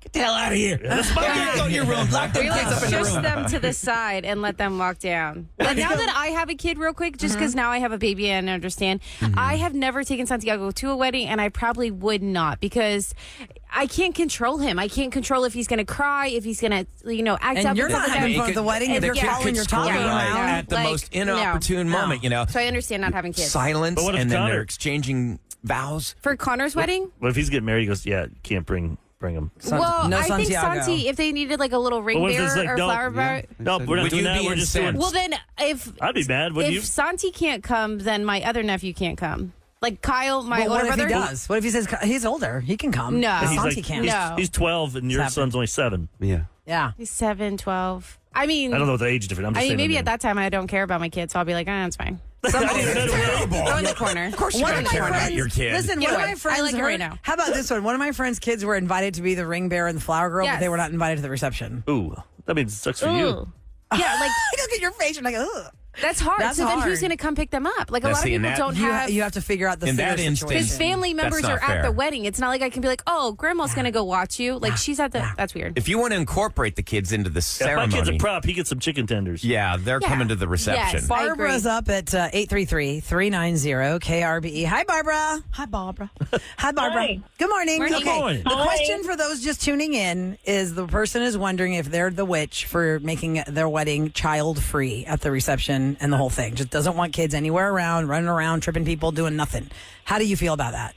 Speaker 7: Get the hell out of here. Let's go to your room. Lock them
Speaker 8: We
Speaker 7: kids up in the
Speaker 8: shush
Speaker 7: room.
Speaker 8: them to the side and let them walk down. But now that I have a kid, real quick, just because now I have a baby and I understand, I have never taken Santiago to a wedding, and I probably would not because I can't control him. I can't control if he's going to cry, if he's going to, act
Speaker 4: And
Speaker 8: up.
Speaker 4: you're not having fun at the wedding if
Speaker 8: And
Speaker 4: you're
Speaker 8: yeah.
Speaker 4: calling your toddler
Speaker 8: Yeah.
Speaker 4: around.
Speaker 5: At the
Speaker 8: Like,
Speaker 5: most
Speaker 8: no.
Speaker 5: inopportune
Speaker 4: No.
Speaker 5: moment,
Speaker 8: So I understand not having kids.
Speaker 5: silence,
Speaker 6: But what if
Speaker 5: and then
Speaker 6: Connor-
Speaker 5: they're exchanging vows.
Speaker 8: For Connor's wedding?
Speaker 6: But if he's getting married, he goes, "Yeah, you can't bring him."
Speaker 8: Well,
Speaker 4: no
Speaker 8: I think
Speaker 4: Santiago.
Speaker 8: Santi, if they needed like a little ring
Speaker 6: But what if
Speaker 8: bearer
Speaker 6: it's like,
Speaker 8: or
Speaker 6: no,
Speaker 8: flower bar.
Speaker 6: No, we're not
Speaker 5: Would
Speaker 6: doing
Speaker 5: you
Speaker 6: that.
Speaker 5: be
Speaker 6: We're just doing.
Speaker 5: incensed?
Speaker 8: Well, then if
Speaker 6: I'd be mad. Wouldn't you?
Speaker 8: if Santi can't come, then my other nephew can't come. Like Kyle, my
Speaker 4: Well, what
Speaker 8: older
Speaker 4: if
Speaker 8: brother.
Speaker 4: he does? What if he says he's older? He can come.
Speaker 8: No.
Speaker 4: But
Speaker 8: He's
Speaker 4: Santi
Speaker 6: like,
Speaker 4: can't.
Speaker 8: No.
Speaker 6: He's 12 and your
Speaker 4: It's
Speaker 6: son's only 7.
Speaker 7: Yeah.
Speaker 4: Yeah.
Speaker 8: He's 7, 12. I mean,
Speaker 6: I don't know what the age difference. I'm just
Speaker 8: I mean,
Speaker 6: saying
Speaker 8: maybe
Speaker 6: the
Speaker 8: at that time I don't care about my kids, so I'll be like, it's fine.
Speaker 5: Terrible.
Speaker 8: Throw in the corner.
Speaker 5: Of course, you
Speaker 4: One
Speaker 5: don't
Speaker 4: of my
Speaker 5: care about
Speaker 4: friends,
Speaker 5: your kid.
Speaker 4: listen,
Speaker 8: Get
Speaker 4: one of
Speaker 8: away.
Speaker 4: my friends
Speaker 8: I like it right now.
Speaker 4: How about this one? One of my friends' kids were invited to be the ring bearer and the flower girl, but
Speaker 8: Yes.
Speaker 4: they were not invited to the reception.
Speaker 6: Ooh, that means it sucks for you.
Speaker 8: Ooh. Yeah, like
Speaker 4: Look at your face. You're like, ugh.
Speaker 8: that's hard.
Speaker 4: That's
Speaker 8: so then
Speaker 4: hard.
Speaker 8: who's going to come pick them up? Like a
Speaker 5: Now,
Speaker 8: lot of
Speaker 5: see, in
Speaker 8: people
Speaker 5: that-
Speaker 8: don't
Speaker 4: You,
Speaker 8: have.
Speaker 4: you have to figure out the
Speaker 5: In that
Speaker 4: sitter
Speaker 5: instance-
Speaker 4: situation.
Speaker 8: his family members
Speaker 5: not
Speaker 8: are at the
Speaker 5: fair.
Speaker 8: wedding. It's not like I can be like, oh, grandma's going to go watch you. Like she's at the. That's weird.
Speaker 5: If you want to incorporate the kids into the
Speaker 6: If my
Speaker 5: ceremony,
Speaker 6: kid's a prop, he gets some chicken tenders.
Speaker 5: yeah, they're
Speaker 8: Yeah.
Speaker 5: coming to the reception.
Speaker 8: Yes. I agree.
Speaker 4: Barbara's up at 833-390-KRBE. Hi, Barbara. Hi, Barbara. Hi, Barbara.
Speaker 11: Hi.
Speaker 4: Good morning.
Speaker 8: Morning.
Speaker 4: Okay.
Speaker 6: Good morning.
Speaker 4: The
Speaker 11: Hi.
Speaker 4: question for those just tuning in is the person is wondering if they're the witch for making their wedding child free at the reception and the whole thing. Just doesn't want kids anywhere around, running around, tripping people, doing nothing. How do you feel about that?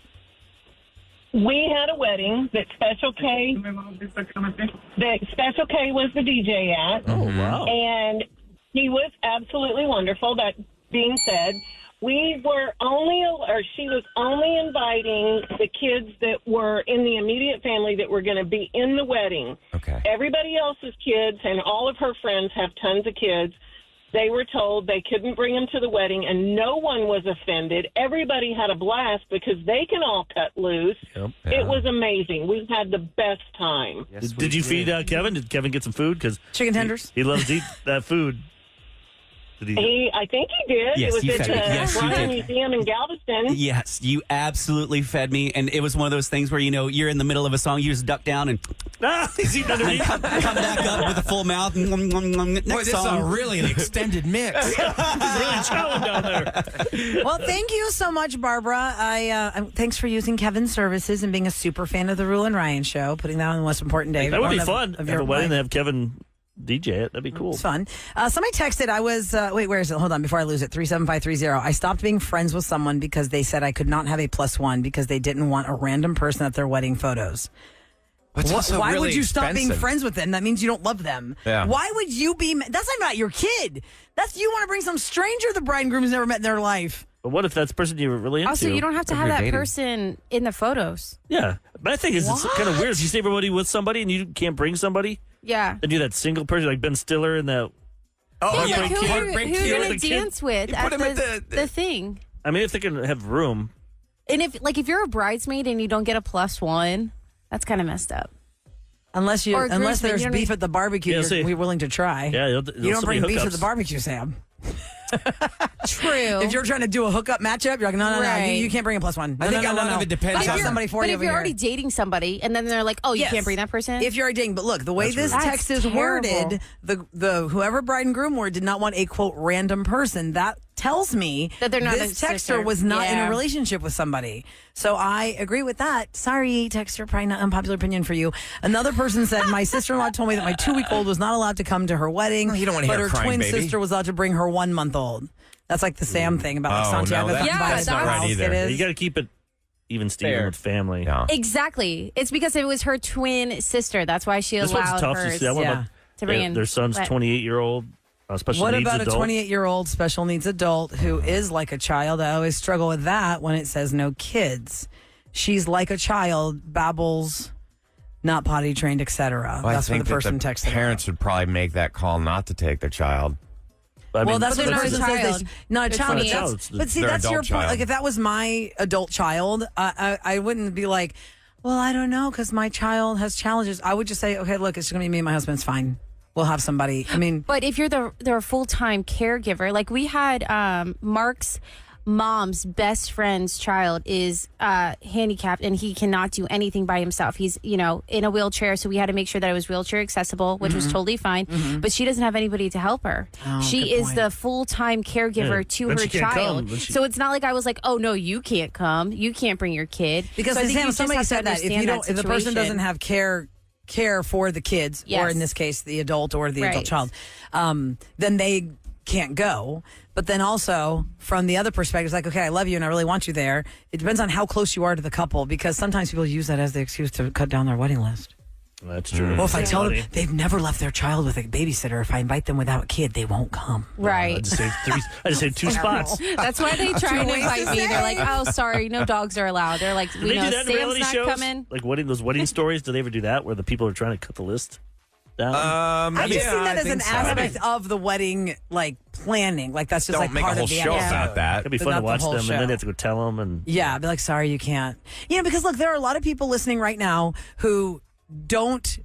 Speaker 11: We had a wedding that Special K was the DJ at.
Speaker 6: Oh, wow.
Speaker 11: And he was absolutely wonderful. That being said, she was only inviting the kids that were in the immediate family that were going to be in the wedding.
Speaker 5: Okay.
Speaker 11: Everybody else's kids and all of her friends have tons of kids. They were told they couldn't bring them to the wedding, and no one was offended. Everybody had a blast because they can all cut loose.
Speaker 6: Yep.
Speaker 11: It was amazing. We had the best time.
Speaker 6: Did you feed Kevin? Did Kevin get some food? Because
Speaker 4: Chicken tenders?
Speaker 6: He loves to eat that food. Did he?
Speaker 11: I think he did.
Speaker 7: Yes,
Speaker 11: it was
Speaker 7: you
Speaker 11: at
Speaker 7: fed me. Yes,
Speaker 11: the
Speaker 7: you
Speaker 11: Bryan
Speaker 7: did.
Speaker 11: Museum in Galveston.
Speaker 7: Yes, you absolutely fed me, and it was one of those things where you're in the middle of a song, you just duck down and
Speaker 6: He's eating underneath.
Speaker 7: come back up with a full mouth. Next
Speaker 5: Boy, this is
Speaker 7: song.
Speaker 5: really an extended mix.
Speaker 6: He's really chowing down there.
Speaker 4: Well, thank you so much, Barbara. Thanks for using Kevin's services and being a super fan of the Rule and Ryan show, putting that on the most important day.
Speaker 6: That would be
Speaker 4: of-
Speaker 6: fun.
Speaker 4: Of
Speaker 6: Have
Speaker 4: your
Speaker 6: a wedding
Speaker 4: life.
Speaker 6: and have Kevin DJ it. That'd be cool.
Speaker 4: It's fun. Somebody texted, I was, wait, where is it? Hold on, before I lose it. 37530. I stopped being friends with someone because they said I could not have a +1 because they didn't want a random person at their wedding photos.
Speaker 5: It's also
Speaker 4: Why
Speaker 5: really
Speaker 4: would you stop being
Speaker 5: expensive.
Speaker 4: friends with them? That means you don't love them.
Speaker 5: Yeah.
Speaker 4: Why would you be? That's not your kid. That's you want to bring some stranger the bride and groom's never met in their life.
Speaker 6: But what if that's the person you're really into?
Speaker 8: Also, you don't have to
Speaker 5: If
Speaker 8: have
Speaker 5: you're
Speaker 8: that
Speaker 5: dating.
Speaker 8: person in the photos.
Speaker 6: Yeah. But I think it's kind of
Speaker 4: What?
Speaker 6: weird. If you see everybody with somebody and you can't bring somebody,
Speaker 8: Yeah.
Speaker 6: then you're that single person like Ben Stiller and that.
Speaker 5: Oh,
Speaker 8: Yeah, like who you're
Speaker 5: heartbreak
Speaker 8: going
Speaker 5: cue.
Speaker 8: to dance with
Speaker 5: You
Speaker 8: at
Speaker 5: put him at
Speaker 8: the thing.
Speaker 6: I mean, if they can have room.
Speaker 8: And if you're a bridesmaid and you don't get a +1, that's kind of messed up.
Speaker 4: Unless
Speaker 8: Or a
Speaker 4: there's
Speaker 8: groomsman, you know what I
Speaker 4: beef
Speaker 8: mean?
Speaker 4: at the barbecue,
Speaker 6: Yeah, see.
Speaker 4: we're willing to try.
Speaker 6: Yeah,
Speaker 4: you don't bring beef to the barbecue, Sam.
Speaker 8: True.
Speaker 4: If you're trying to do a hookup matchup, you're like, no,
Speaker 8: Right.
Speaker 4: you can't bring a +1.
Speaker 5: I think a lot of it depends
Speaker 4: I got
Speaker 5: on-
Speaker 4: somebody for
Speaker 8: But
Speaker 4: you
Speaker 8: if
Speaker 4: over
Speaker 8: you're
Speaker 4: here.
Speaker 8: already dating somebody and then they're like, oh, you
Speaker 4: Yes.
Speaker 8: can't bring that person?
Speaker 4: If you're already dating, but look, the way
Speaker 6: That's
Speaker 4: this
Speaker 6: rude.
Speaker 4: text
Speaker 8: That's
Speaker 4: is worded,
Speaker 8: terrible.
Speaker 4: the whoever bride and groom were did not want a quote random person. That tells me
Speaker 8: That they're not
Speaker 4: this
Speaker 8: a
Speaker 4: texter
Speaker 8: sister.
Speaker 4: was not in
Speaker 8: Yeah.
Speaker 4: a relationship with somebody. So I agree with that. Sorry, texter, probably not unpopular opinion for you. Another person said, my sister-in-law told me that my 2-week-old was not allowed to come to her wedding,
Speaker 5: Oh, you don't wanna
Speaker 4: but
Speaker 5: hear
Speaker 4: her
Speaker 5: crying,
Speaker 4: twin
Speaker 5: baby.
Speaker 4: sister was allowed to bring her 1-month-old. That's like the Sam thing about like
Speaker 5: Oh,
Speaker 4: Santiago.
Speaker 5: no,
Speaker 4: got
Speaker 8: Yeah,
Speaker 4: invited
Speaker 8: that's
Speaker 4: to
Speaker 8: not
Speaker 4: her
Speaker 8: right
Speaker 4: house.
Speaker 5: either.
Speaker 4: It is.
Speaker 6: You got to keep it even Steven
Speaker 7: Fair.
Speaker 6: with family.
Speaker 5: Yeah.
Speaker 8: Exactly. It's because it was her twin sister. That's why she
Speaker 6: This one's
Speaker 8: allowed
Speaker 6: tough.
Speaker 8: hers.
Speaker 6: You see, I want
Speaker 4: Yeah.
Speaker 8: To bring in
Speaker 6: their son's
Speaker 8: what?
Speaker 6: 28-year-old special
Speaker 4: What
Speaker 6: needs
Speaker 4: about
Speaker 6: adult.
Speaker 4: a 28-year-old special needs adult who is like a child? I always struggle with that when it says no kids. She's like a child, babbles, not potty trained, etc.
Speaker 5: Well,
Speaker 4: That's
Speaker 5: I
Speaker 4: what
Speaker 5: think
Speaker 4: the person
Speaker 5: that the
Speaker 4: texted.
Speaker 5: parents would probably make that call not to take their child.
Speaker 6: But I
Speaker 4: Well,
Speaker 6: mean,
Speaker 4: that's
Speaker 8: But
Speaker 4: what the
Speaker 8: they're not a
Speaker 4: person says.
Speaker 8: child.
Speaker 4: Not a
Speaker 8: They're
Speaker 4: child. But,
Speaker 8: 28.
Speaker 4: that's, but see,
Speaker 5: They're
Speaker 4: that's your
Speaker 5: adult
Speaker 4: point.
Speaker 5: child.
Speaker 4: Like, if that was my adult child, I wouldn't be like, well, I don't know, because my child has challenges. I would just say, okay, look, it's going to be me and my husband. It's fine. We'll have somebody. I mean,
Speaker 8: But if you're their full-time caregiver, like we had Mark's mom's best friend's child is handicapped and he cannot do anything by himself. He's, in a wheelchair, so we had to make sure that it was wheelchair accessible, which was totally fine. But she doesn't have anybody to help her. She
Speaker 4: good
Speaker 8: is
Speaker 4: point.
Speaker 8: the full-time caregiver
Speaker 6: Yeah,
Speaker 8: to
Speaker 6: then
Speaker 8: her
Speaker 6: she can't
Speaker 8: child.
Speaker 6: come, then she-
Speaker 8: So it's not like I was like, "Oh no, you can't come. You can't bring your kid."
Speaker 4: because
Speaker 8: so I think
Speaker 4: Sam,
Speaker 8: you just
Speaker 4: somebody
Speaker 8: have to
Speaker 4: said that if
Speaker 8: understand
Speaker 4: you don't, if the person
Speaker 8: situation.
Speaker 4: doesn't have care for the kids, or
Speaker 8: Yes.
Speaker 4: in this case, the adult or the adult
Speaker 8: Right.
Speaker 4: child, then they can't go. But then also from the other perspective, it's like, okay, I love you and I really want you there. It depends on how close you are to the couple, because sometimes people use that as the excuse to cut down their wedding list.
Speaker 6: That's true.
Speaker 4: Well, if I tell them
Speaker 6: Funny.
Speaker 4: they've never left their child with a babysitter, if I invite them without a kid, they won't come.
Speaker 6: I
Speaker 8: Right.
Speaker 6: just saved two spots.
Speaker 8: That's why they try to
Speaker 4: ways
Speaker 8: invite
Speaker 4: to
Speaker 8: me.
Speaker 4: say.
Speaker 8: They're like, "Oh, sorry, no dogs are allowed." They're like,
Speaker 6: Do
Speaker 8: "We
Speaker 6: they
Speaker 8: know
Speaker 6: do that in
Speaker 8: Sam's
Speaker 6: reality
Speaker 8: not
Speaker 6: shows?
Speaker 8: coming."
Speaker 6: Like those wedding stories? Do they ever do that where the people are trying to cut the list down?
Speaker 4: I just see that
Speaker 5: I
Speaker 4: as an
Speaker 5: think so.
Speaker 4: aspect of the wedding, like planning. Like that's just
Speaker 5: Don't
Speaker 4: like
Speaker 5: make
Speaker 4: part
Speaker 5: a whole
Speaker 4: of the
Speaker 5: show
Speaker 4: episode.
Speaker 5: about that.
Speaker 6: It'd be
Speaker 4: but
Speaker 6: fun
Speaker 4: not
Speaker 6: to
Speaker 4: the
Speaker 6: watch
Speaker 4: whole
Speaker 6: them, and then
Speaker 4: show.
Speaker 6: they have to go tell them. And
Speaker 4: Yeah, be like, sorry, you can't. Because look, there are a lot of people listening right now who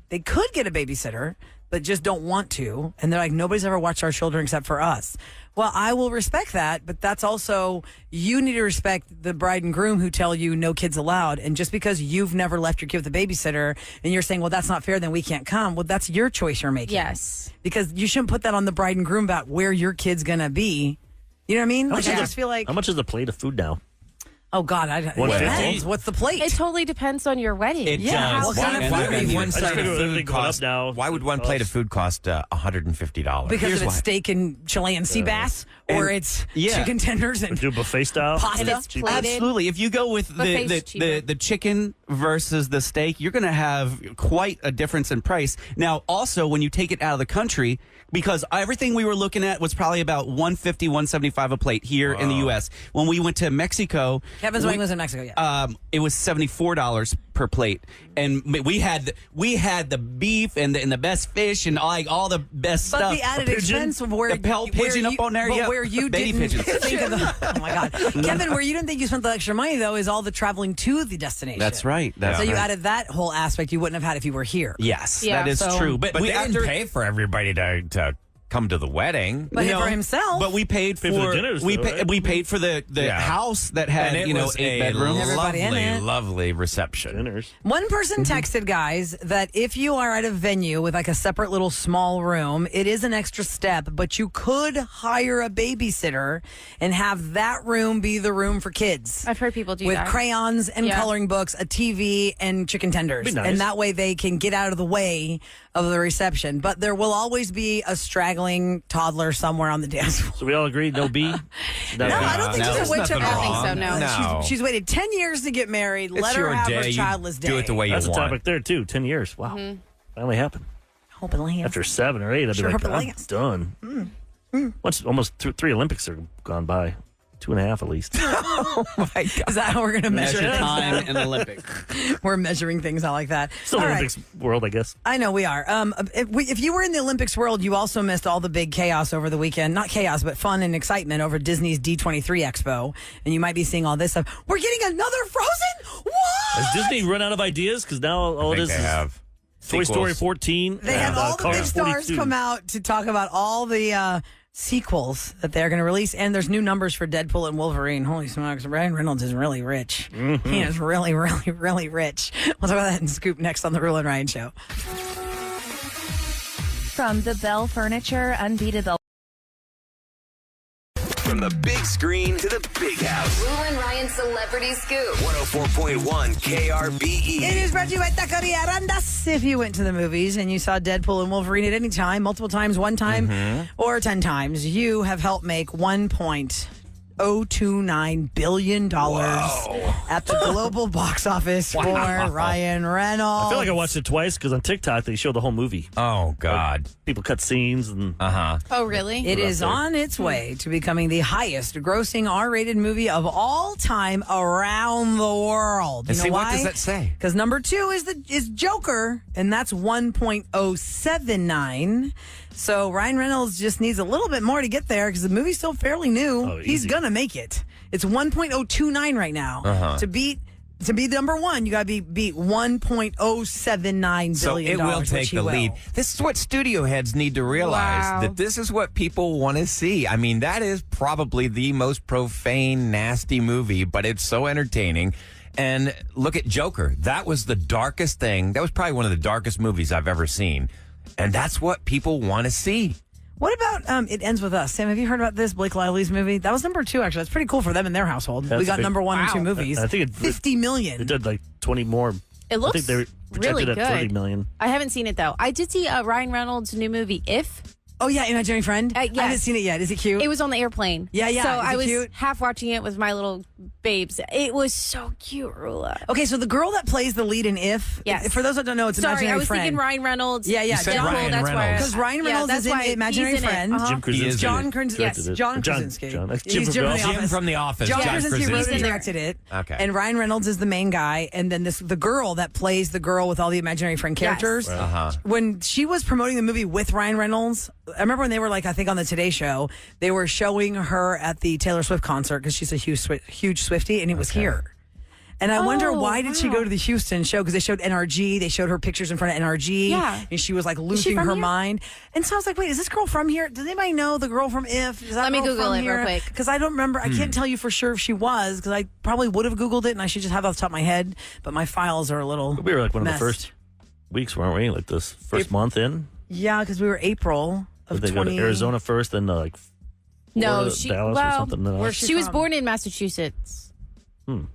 Speaker 4: they could get a babysitter, but just don't want to. And they're like, nobody's ever watched our children except for us. Well, I will respect that, but that's also, you need to respect the bride and groom who tell you no kids allowed. And just because you've never left your kid with a babysitter and you're saying, well, that's not fair, then we can't come. Well, that's your choice you're making.
Speaker 8: Yes.
Speaker 4: Because you shouldn't put that on the bride and groom about where your kid's going to be. You know what I mean? Like, I just feel like,
Speaker 6: how much is a plate of food now?
Speaker 4: oh God, it depends. What's the plate?
Speaker 8: It totally depends on your wedding.
Speaker 7: It
Speaker 4: Yeah,
Speaker 7: does.
Speaker 4: what kind of
Speaker 5: Why
Speaker 4: food are
Speaker 5: would
Speaker 4: you
Speaker 5: one
Speaker 4: eating?
Speaker 5: plate of
Speaker 6: figure everything
Speaker 5: food
Speaker 6: going up
Speaker 5: cost?
Speaker 6: now.
Speaker 5: Why would one plate of food cost $150?
Speaker 4: Because
Speaker 5: Here's
Speaker 4: of it's
Speaker 5: why.
Speaker 4: steak and Chilean sea bass, or
Speaker 7: And-
Speaker 4: it's
Speaker 7: yeah.
Speaker 4: chicken tenders and
Speaker 6: Do buffet style?
Speaker 4: Pasta.
Speaker 8: And it's
Speaker 6: Cheaper.
Speaker 8: plated.
Speaker 7: Absolutely. If you go with
Speaker 8: Buffet's cheaper.
Speaker 7: the chicken versus the steak, you're going to have quite a difference in price. Now, also, when you take it out of the country, because everything we were looking at was probably about $150, $175 a plate here in the U.S. When we went to Mexico,
Speaker 4: Kevin's wedding was in Mexico. Yeah,
Speaker 7: it was $74 per plate, and we had the beef and the best fish and like all the best
Speaker 4: but
Speaker 7: stuff.
Speaker 4: the added
Speaker 6: pigeon?
Speaker 4: expense of where
Speaker 7: The pale pigeon
Speaker 4: you,
Speaker 7: up on there,
Speaker 4: but
Speaker 7: yeah.
Speaker 4: where you
Speaker 7: Baby
Speaker 4: didn't
Speaker 7: pigeons.
Speaker 4: think of the, oh my God, Kevin, where you didn't think you spent the extra money though is all the traveling to the destination.
Speaker 7: That's right. That's
Speaker 4: So you
Speaker 7: right.
Speaker 4: added that whole aspect you wouldn't have had if you were here.
Speaker 7: Yes,
Speaker 8: Yeah.
Speaker 7: that is
Speaker 4: So-
Speaker 7: true. But
Speaker 5: But
Speaker 7: we
Speaker 5: they didn't pay for everybody to come to the wedding.
Speaker 4: But for himself,
Speaker 7: But we paid for
Speaker 6: Paid for the dinners,
Speaker 7: we
Speaker 6: though,
Speaker 7: pa-
Speaker 6: right?
Speaker 7: we paid for the
Speaker 5: Yeah.
Speaker 7: house that had
Speaker 5: and it was
Speaker 7: 8
Speaker 5: a
Speaker 7: bedrooms.
Speaker 4: Everybody in
Speaker 5: lovely,
Speaker 4: it.
Speaker 5: lovely reception.
Speaker 6: Dinners.
Speaker 4: one person
Speaker 7: Mm-hmm.
Speaker 4: texted, guys, that if you are at a venue with like a separate little small room, it is an extra step, but you could hire a babysitter and have that room be the room for kids.
Speaker 8: I've heard people do
Speaker 4: with
Speaker 8: that.
Speaker 4: crayons and
Speaker 8: Yeah.
Speaker 4: coloring books, a TV, and chicken tenders.
Speaker 6: Be nice.
Speaker 4: And that way they can get out of the way of the reception. But there will always be a straggling toddler somewhere on the dance floor.
Speaker 6: So we all agreed no B?
Speaker 4: No, I don't think
Speaker 5: no,
Speaker 4: she's
Speaker 5: there's
Speaker 4: a witch
Speaker 5: nothing
Speaker 4: of
Speaker 8: I don't think so, no.
Speaker 5: No.
Speaker 4: She's waited 10 years to get married.
Speaker 5: It's
Speaker 4: Let her
Speaker 5: your
Speaker 4: have
Speaker 5: day.
Speaker 4: her
Speaker 5: You
Speaker 4: childless day.
Speaker 5: do it the way
Speaker 6: That's
Speaker 5: you
Speaker 6: a
Speaker 5: want.
Speaker 6: topic there, too. 10 years. Wow. Finally happened.
Speaker 4: Hope it lands.
Speaker 6: After 7 or 8, I'd
Speaker 4: Sure
Speaker 6: be
Speaker 4: hope
Speaker 6: like,
Speaker 4: it
Speaker 6: I'm
Speaker 4: lands.
Speaker 6: done. Once almost 3 Olympics are gone by. 2.5 at least.
Speaker 5: Oh my God.
Speaker 4: Is that how we're going to measure
Speaker 7: Measure
Speaker 4: things?
Speaker 7: time in the Olympics.
Speaker 4: We're measuring things out like that.
Speaker 6: Still
Speaker 4: All right.
Speaker 6: Olympics world, I guess.
Speaker 4: I know we are. If you were in the Olympics world, you also missed all the big chaos over the weekend. Not chaos, but fun and excitement over Disney's D23 Expo. And you might be seeing all this stuff. We're getting another Frozen? What?
Speaker 6: Has Disney run out of ideas? Because now all it
Speaker 5: I
Speaker 6: is
Speaker 5: think they
Speaker 6: is
Speaker 5: have.
Speaker 6: Toy Story
Speaker 5: Sequels.
Speaker 6: 14.
Speaker 4: They had
Speaker 6: and,
Speaker 4: all the big
Speaker 6: Cars
Speaker 4: stars
Speaker 6: 42.
Speaker 4: come out to talk about all the sequels that they're going to release. And there's new numbers for Deadpool and Wolverine. Holy smokes. Ryan Reynolds is really rich.
Speaker 6: Mm-hmm.
Speaker 4: He is really, really, really rich. We'll talk about that in Scoop next on the Roula and Ryan Show.
Speaker 12: From the Bell Furniture Unbeatable.
Speaker 1: From the big screen to the big house.
Speaker 2: Roula and Ryan Celebrity Scoop.
Speaker 1: 104.1 KRBE.
Speaker 4: It is brought to you by Taqueria Arandas. If you went to the movies and you saw Deadpool and Wolverine at any time, multiple times, one time, or 10 times, you have helped make $1.029 billion at the global box office for Ryan Reynolds.
Speaker 6: I feel like I watched it twice because on TikTok they show the whole movie.
Speaker 5: Oh, God.
Speaker 6: People cut scenes and
Speaker 8: Oh, really?
Speaker 4: It is
Speaker 6: there.
Speaker 4: on its way to becoming the highest grossing R-rated movie of all time around the world. You
Speaker 5: And
Speaker 4: know
Speaker 5: see,
Speaker 4: why?
Speaker 5: what does that say?
Speaker 4: Because number 2 is Joker, and that's 1.079. So Ryan Reynolds just needs a little bit more to get there because the movie's still fairly new.
Speaker 6: Oh,
Speaker 4: He's
Speaker 6: easy.
Speaker 4: gonna make it. It's 1.029 right now. To be number 1, you got to beat 1.079
Speaker 5: So
Speaker 4: billion.
Speaker 5: it will take the lead. This is what studio heads need to realize,
Speaker 8: Wow.
Speaker 5: that this is what people want to see. I mean, that is probably the most profane, nasty movie, but it's so entertaining. And look at Joker. That was the darkest thing. That was probably one of the darkest movies I've ever seen. And that's what people want to see.
Speaker 4: What about It Ends With Us? Sam, have you heard about this? Blake Lively's movie? That was number 2, actually. That's pretty cool for them in their household.
Speaker 6: That's
Speaker 4: We got
Speaker 6: big.
Speaker 4: number 1 and 2 movies.
Speaker 6: I think it
Speaker 4: 50 million.
Speaker 6: It did like 20 more.
Speaker 8: It
Speaker 6: I
Speaker 8: looks
Speaker 6: think they projected
Speaker 8: really
Speaker 6: at 30
Speaker 8: good.
Speaker 6: million.
Speaker 8: I haven't seen it, though. I did see Ryan Reynolds' new movie, If.
Speaker 4: Oh, yeah, Imaginary Friend?
Speaker 8: Yes.
Speaker 4: I haven't seen it yet. Is it cute?
Speaker 8: It was on the airplane.
Speaker 4: Yeah, yeah.
Speaker 8: So
Speaker 4: Is it
Speaker 8: I was
Speaker 4: cute?
Speaker 8: half watching it with my little babes. It was so cute, Roula.
Speaker 4: Okay, so the girl that plays the lead in If,
Speaker 8: Yes.
Speaker 4: for those that don't know, it's
Speaker 8: Sorry,
Speaker 4: Imaginary
Speaker 8: I was
Speaker 4: Friend.
Speaker 8: thinking Ryan Reynolds.
Speaker 4: Yeah, yeah.
Speaker 5: You said
Speaker 8: Deadpool,
Speaker 5: Ryan
Speaker 8: that's why.
Speaker 5: Reynolds.
Speaker 4: Because Ryan Reynolds
Speaker 8: that's
Speaker 4: is in
Speaker 8: why
Speaker 4: Imaginary
Speaker 8: he's in it.
Speaker 4: Friend.
Speaker 8: Uh-huh.
Speaker 6: Jim Krasinski.
Speaker 5: He is
Speaker 4: John
Speaker 5: in it.
Speaker 4: Krasinski.
Speaker 8: Yes.
Speaker 4: Yes, John
Speaker 6: John-
Speaker 4: Krasinski.
Speaker 6: John- that's
Speaker 4: He's
Speaker 6: Jim from
Speaker 4: Jim
Speaker 6: The
Speaker 4: from The
Speaker 5: Jim
Speaker 4: Office.
Speaker 5: from The Office.
Speaker 4: John
Speaker 5: John
Speaker 4: Krasinski wrote
Speaker 5: Krasinski.
Speaker 4: and directed it.
Speaker 5: Okay.
Speaker 4: And Ryan Reynolds is the main guy. And then the girl that plays the girl with all the Imaginary Friend characters. When she was promoting the movie with Ryan Reynolds, I remember when they were like, I think on the Today Show, they were showing her at the Taylor Swift concert because she's a huge Swiftie, and it was here. And I wonder, why did she go to the Houston show? Because they showed NRG. They showed her pictures in front of NRG.
Speaker 8: Yeah.
Speaker 4: And she was like
Speaker 8: she
Speaker 4: losing
Speaker 8: from
Speaker 4: her
Speaker 8: here?
Speaker 4: mind. And so I was like, wait, is this girl from here? Does anybody know the girl from If? Is that
Speaker 8: Let me
Speaker 4: girl
Speaker 8: Google
Speaker 4: from
Speaker 8: it real
Speaker 4: here?
Speaker 8: quick.
Speaker 4: Because I don't remember. I can't tell you for sure if she was, because I probably would have Googled it and I should just have it off the top of my head. But my files are a little
Speaker 6: We were like one of
Speaker 4: messed.
Speaker 6: the first weeks, weren't we? Like this first month in.
Speaker 4: Yeah, because we were April of
Speaker 6: Did they go
Speaker 4: 20.
Speaker 6: to Arizona first, then like
Speaker 8: No,
Speaker 6: Florida,
Speaker 8: she
Speaker 6: Dallas or something? No.
Speaker 4: where's
Speaker 8: she was
Speaker 4: from?
Speaker 8: born in Massachusetts.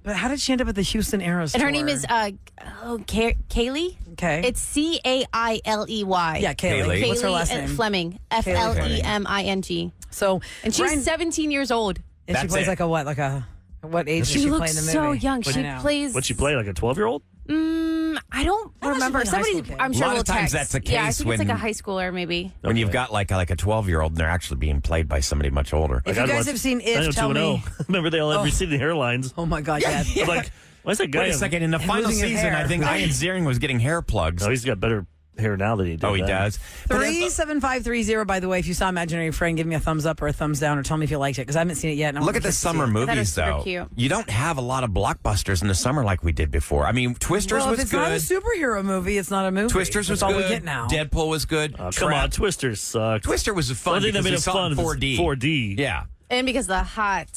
Speaker 4: But how did she end up at the Houston Aeros
Speaker 8: And her
Speaker 4: tour?
Speaker 8: name is Kaylee.
Speaker 4: Okay.
Speaker 8: It's Cailey.
Speaker 4: Yeah, Kaylee. What's her last name?
Speaker 8: Fleming.
Speaker 4: Kaylee
Speaker 8: Fleming.
Speaker 4: So,
Speaker 8: And she's
Speaker 4: Ryan-
Speaker 8: 17 years old.
Speaker 4: and she
Speaker 5: That's
Speaker 4: plays
Speaker 5: it.
Speaker 4: like a what? Like a what age does
Speaker 8: She
Speaker 4: she play
Speaker 8: looks
Speaker 4: in the movie?
Speaker 8: so young.
Speaker 4: I
Speaker 8: She
Speaker 4: know.
Speaker 8: plays.
Speaker 6: What'd she play? Like a 12-year-old?
Speaker 8: I don't
Speaker 4: I thought she
Speaker 8: remember.
Speaker 4: was a high
Speaker 8: Somebody,
Speaker 4: school kid.
Speaker 8: I'm
Speaker 5: A
Speaker 8: sure
Speaker 5: lot
Speaker 8: will
Speaker 5: of times
Speaker 8: text.
Speaker 5: that's the
Speaker 8: Yeah, I
Speaker 5: case
Speaker 8: think it's like a
Speaker 5: when-
Speaker 8: high schooler, maybe.
Speaker 5: When you've got like a 12-year-old and they're actually being played by somebody much older.
Speaker 4: If you guys have seen If, tell me.
Speaker 6: Remember they all had receding hairlines.
Speaker 4: Oh my God, yes.
Speaker 6: I'm like, why is that guy?
Speaker 5: Wait a second. In the final
Speaker 4: losing his
Speaker 5: season,
Speaker 4: hair.
Speaker 5: I think Ian Ziering was getting hair plugs.
Speaker 6: No, he's got better hair now than he did.
Speaker 5: Oh, he
Speaker 6: then.
Speaker 5: does. But
Speaker 4: 37530. By the way, if you saw Imaginary Friend, give me a thumbs up or a thumbs down, or tell me if you liked it because I haven't seen it yet. And I'm
Speaker 5: look at the
Speaker 4: interested to
Speaker 5: summer
Speaker 4: see it.
Speaker 8: thought it was
Speaker 5: movies,
Speaker 8: super
Speaker 5: though.
Speaker 8: cute.
Speaker 5: You don't have a lot of blockbusters in the summer like we did before. I mean, Twisters
Speaker 4: Well, if
Speaker 5: was
Speaker 4: it's not a
Speaker 5: good.
Speaker 4: superhero movie, it's not a movie.
Speaker 5: Twisters was
Speaker 4: That's all
Speaker 5: good.
Speaker 4: we get now.
Speaker 5: Deadpool was good.
Speaker 6: Come
Speaker 5: Trap-
Speaker 6: on, Twisters sucked.
Speaker 5: Twister was fun
Speaker 6: One thing that
Speaker 5: because
Speaker 6: made
Speaker 5: we
Speaker 6: it
Speaker 5: saw
Speaker 6: fun
Speaker 5: it in
Speaker 6: was
Speaker 5: 4D.
Speaker 6: 4D.
Speaker 5: Yeah.
Speaker 8: And because the hot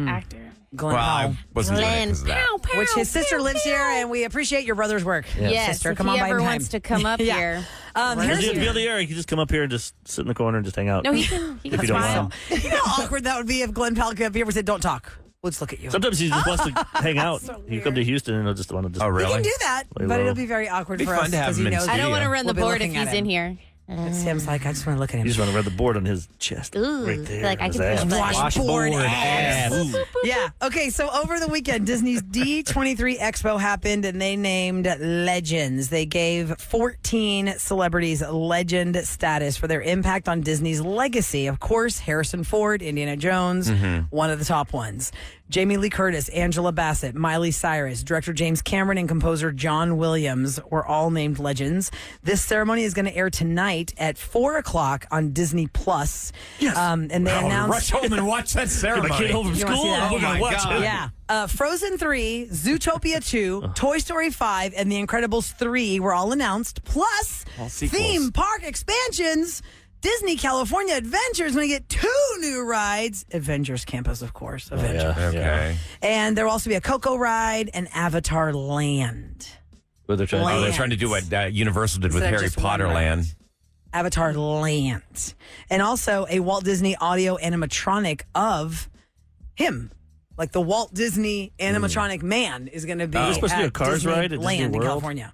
Speaker 8: actor.
Speaker 4: Glenn
Speaker 5: Well, I
Speaker 4: Powell.
Speaker 5: wasn't doing it
Speaker 8: Glenn
Speaker 5: 'cause of that.
Speaker 8: Pow, pow,
Speaker 4: Which his sister
Speaker 8: pow,
Speaker 4: lives
Speaker 8: pow.
Speaker 4: here, and we appreciate your brother's work.
Speaker 8: Yes,
Speaker 4: sister,
Speaker 8: if
Speaker 4: come
Speaker 8: he
Speaker 4: on by
Speaker 8: ever
Speaker 4: time.
Speaker 8: wants to come up
Speaker 4: Yeah.
Speaker 8: here.
Speaker 4: Here's
Speaker 6: If you
Speaker 4: your-
Speaker 6: feel the air, you can just come up here and just sit in the corner and just hang out.
Speaker 8: No, he can
Speaker 6: If you don't
Speaker 8: smile.
Speaker 6: mind.
Speaker 4: You know how awkward that would be if Glenn Powell came up here and said, "Don't talk. We'll just look at you."
Speaker 6: Sometimes he just wants to hang out.
Speaker 4: So
Speaker 6: You come to Houston and he'll just want to just.
Speaker 5: Oh,
Speaker 4: We
Speaker 5: really?
Speaker 4: can do that,
Speaker 6: Lay
Speaker 4: but
Speaker 6: low.
Speaker 4: it'll be very awkward
Speaker 5: Be
Speaker 4: for
Speaker 5: fun
Speaker 4: us
Speaker 5: to have
Speaker 4: because
Speaker 5: him
Speaker 4: he
Speaker 5: in
Speaker 4: knows.
Speaker 8: I don't
Speaker 5: studio.
Speaker 8: want to run
Speaker 4: We'll
Speaker 8: the
Speaker 4: be
Speaker 8: board if
Speaker 4: looking at
Speaker 8: he's in
Speaker 4: him.
Speaker 8: here.
Speaker 4: Sam's like, I just want to look at him.
Speaker 6: You just want to rub the board on his chest.
Speaker 8: Ooh,
Speaker 6: right there.
Speaker 8: like I
Speaker 6: his
Speaker 8: can
Speaker 6: ass.
Speaker 8: feel that.
Speaker 4: Washboard
Speaker 7: ass.
Speaker 6: Ooh.
Speaker 4: Yeah. Okay. So over the weekend, Disney's D23 Expo happened, and they named legends. They gave 14 celebrities legend status for their impact on Disney's legacy. Of course, Harrison Ford, Indiana Jones, one of the top ones. Jamie Lee Curtis, Angela Bassett, Miley Cyrus, director James Cameron, and composer John Williams were all named legends. This ceremony is going to air tonight at 4 o'clock on Disney Plus.
Speaker 6: Yes.
Speaker 4: And they announced.
Speaker 5: Rush home and watch that ceremony.
Speaker 6: My kid home from
Speaker 4: You wanna
Speaker 6: school.
Speaker 4: see that?
Speaker 6: I'm gonna
Speaker 5: Oh, my
Speaker 6: watch
Speaker 5: God.
Speaker 6: it.
Speaker 4: Yeah. Frozen 3, Zootopia 2, Toy Story 5, and The Incredibles 3 were all announced. Plus,
Speaker 5: All sequels.
Speaker 4: theme park expansions. Disney California Adventure is going to get 2 new rides. Avengers Campus, of course. Avengers.
Speaker 6: Yeah.
Speaker 5: Okay.
Speaker 4: And there will also be a Coco ride and Avatar Land.
Speaker 6: What they're trying
Speaker 5: Oh,
Speaker 6: to
Speaker 5: they're
Speaker 6: do.
Speaker 5: trying to do what Universal did with
Speaker 4: Instead of
Speaker 5: Harry
Speaker 4: just one
Speaker 5: Potter
Speaker 4: ride.
Speaker 5: Land.
Speaker 4: Avatar Land. And also a Walt Disney audio animatronic of him. Like the Walt Disney animatronic man is going to be
Speaker 6: Are they supposed to do a
Speaker 4: at
Speaker 6: Cars
Speaker 4: Disney
Speaker 6: ride at Disney
Speaker 4: Land in
Speaker 6: World?
Speaker 4: California.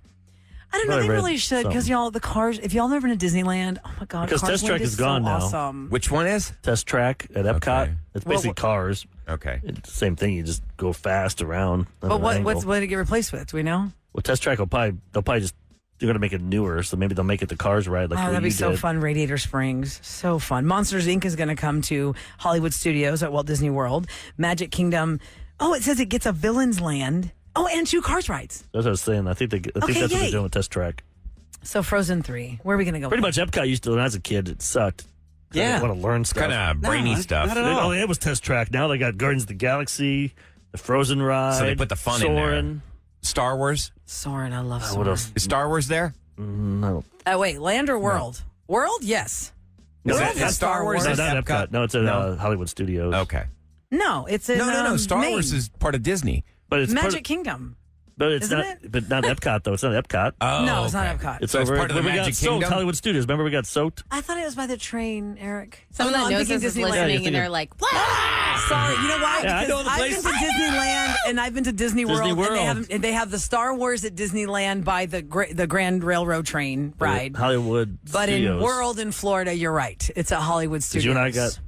Speaker 4: I don't know.
Speaker 6: Well, I
Speaker 4: They
Speaker 6: read
Speaker 4: really should because
Speaker 6: something.
Speaker 4: y'all, the Cars, if y'all never been to Disneyland, oh my God.
Speaker 6: Because
Speaker 4: Cars
Speaker 6: Test
Speaker 4: Land
Speaker 6: Track is
Speaker 4: so
Speaker 6: gone now.
Speaker 4: awesome.
Speaker 5: Which one is?
Speaker 6: Test track at Epcot.
Speaker 5: Okay.
Speaker 6: It's basically
Speaker 4: Well,
Speaker 6: cars.
Speaker 5: Okay.
Speaker 6: It's the same thing. You just go fast around. on
Speaker 4: But
Speaker 6: an
Speaker 4: what
Speaker 6: angle.
Speaker 4: did it get replaced with? Do we know?
Speaker 6: Well, Test Track they'll probably just they're going to make it newer, so maybe they'll make it the Cars ride like
Speaker 4: Oh,
Speaker 6: what
Speaker 4: that'd be
Speaker 6: you
Speaker 4: so
Speaker 6: did.
Speaker 4: fun. Radiator Springs. So fun. Monsters, Inc. is going to come to Hollywood Studios at Walt Disney World. Magic Kingdom. Oh, it says it gets a Villain's Land. Oh, and 2 Cars rides.
Speaker 6: That's what I was saying. I think
Speaker 4: Okay,
Speaker 6: that's what
Speaker 4: yay.
Speaker 6: they're doing with Test Track.
Speaker 4: So Frozen 3. Where are we going to go?
Speaker 6: Pretty much Epcot used to, when I was a kid, it sucked. I
Speaker 5: Yeah.
Speaker 6: didn't want to learn stuff.
Speaker 5: Kind of brainy stuff.
Speaker 7: not at all.
Speaker 6: Oh, it was Test Track. Now they got Guardians of the Galaxy, the Frozen ride.
Speaker 5: So they put the fun in there.
Speaker 6: Soarin'.
Speaker 5: Star Wars?
Speaker 4: Soarin'. I love Soarin'.
Speaker 6: What else?
Speaker 5: Is Star Wars there?
Speaker 6: No.
Speaker 4: Wait, Land or World? World? Yes.
Speaker 5: Is
Speaker 4: World
Speaker 5: it-
Speaker 4: has
Speaker 5: is Star Wars?
Speaker 6: No,
Speaker 5: Is
Speaker 6: not
Speaker 5: Epcot?
Speaker 6: Epcot. No, it's at
Speaker 5: No.
Speaker 6: Hollywood Studios.
Speaker 5: Okay.
Speaker 4: No, it's in
Speaker 5: No. Star
Speaker 4: Maine.
Speaker 5: Wars is part of Disney.
Speaker 6: But it's part
Speaker 4: Magic
Speaker 6: of,
Speaker 4: Kingdom.
Speaker 6: but it's
Speaker 4: isn't
Speaker 6: not.
Speaker 4: it?
Speaker 6: But not Epcot though. It's not Epcot.
Speaker 5: Oh,
Speaker 4: No, it's not
Speaker 5: okay.
Speaker 4: Epcot.
Speaker 6: It's
Speaker 5: So it's
Speaker 6: over
Speaker 5: part of the
Speaker 6: where we got
Speaker 5: Magic
Speaker 6: soaked,
Speaker 5: Kingdom?
Speaker 6: Hollywood Studios. Remember we got soaked?
Speaker 4: I thought it was by the train, Eric.
Speaker 8: Someone
Speaker 4: Oh,
Speaker 8: that
Speaker 4: no, I'm
Speaker 8: knows
Speaker 4: thinking
Speaker 8: this is
Speaker 4: Disneyland.
Speaker 8: listening,
Speaker 6: Yeah,
Speaker 8: and they're like, "What?"
Speaker 4: Sorry, you know why?
Speaker 6: Yeah, I
Speaker 4: Because
Speaker 6: know the
Speaker 4: I've
Speaker 6: place.
Speaker 4: been to Disneyland and I've been to Disney World,
Speaker 6: Disney World.
Speaker 4: and they have the Star Wars at Disneyland by the Grand Railroad train ride.
Speaker 6: Hollywood
Speaker 4: But
Speaker 6: Studios.
Speaker 4: in World in Florida, you're right. It's at Hollywood Studios.
Speaker 6: you and I got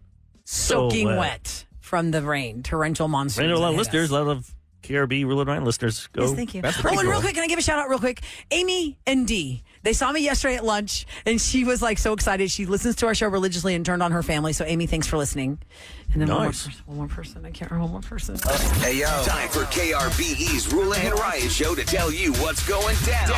Speaker 6: so
Speaker 4: soaking
Speaker 6: wet.
Speaker 4: wet from the rain, torrential monsters.
Speaker 6: I know a lot of
Speaker 4: that hit
Speaker 6: listeners,
Speaker 4: us.
Speaker 6: a lot of KRB Rule of Nine listeners go.
Speaker 4: Yes, thank you.
Speaker 5: That's
Speaker 4: Oh,
Speaker 5: pretty
Speaker 4: and real
Speaker 5: cool.
Speaker 4: quick, can I give a shout out real quick? Amy and Dee. They saw me yesterday at lunch, and she was like so excited. She listens to our show religiously and turned on her family. So, Amy, thanks for listening. And then
Speaker 6: Nice.
Speaker 4: one more person. I can't remember one more person.
Speaker 1: Hey, yo. Time for KRBE's Roula and Ryan show to tell you what's going down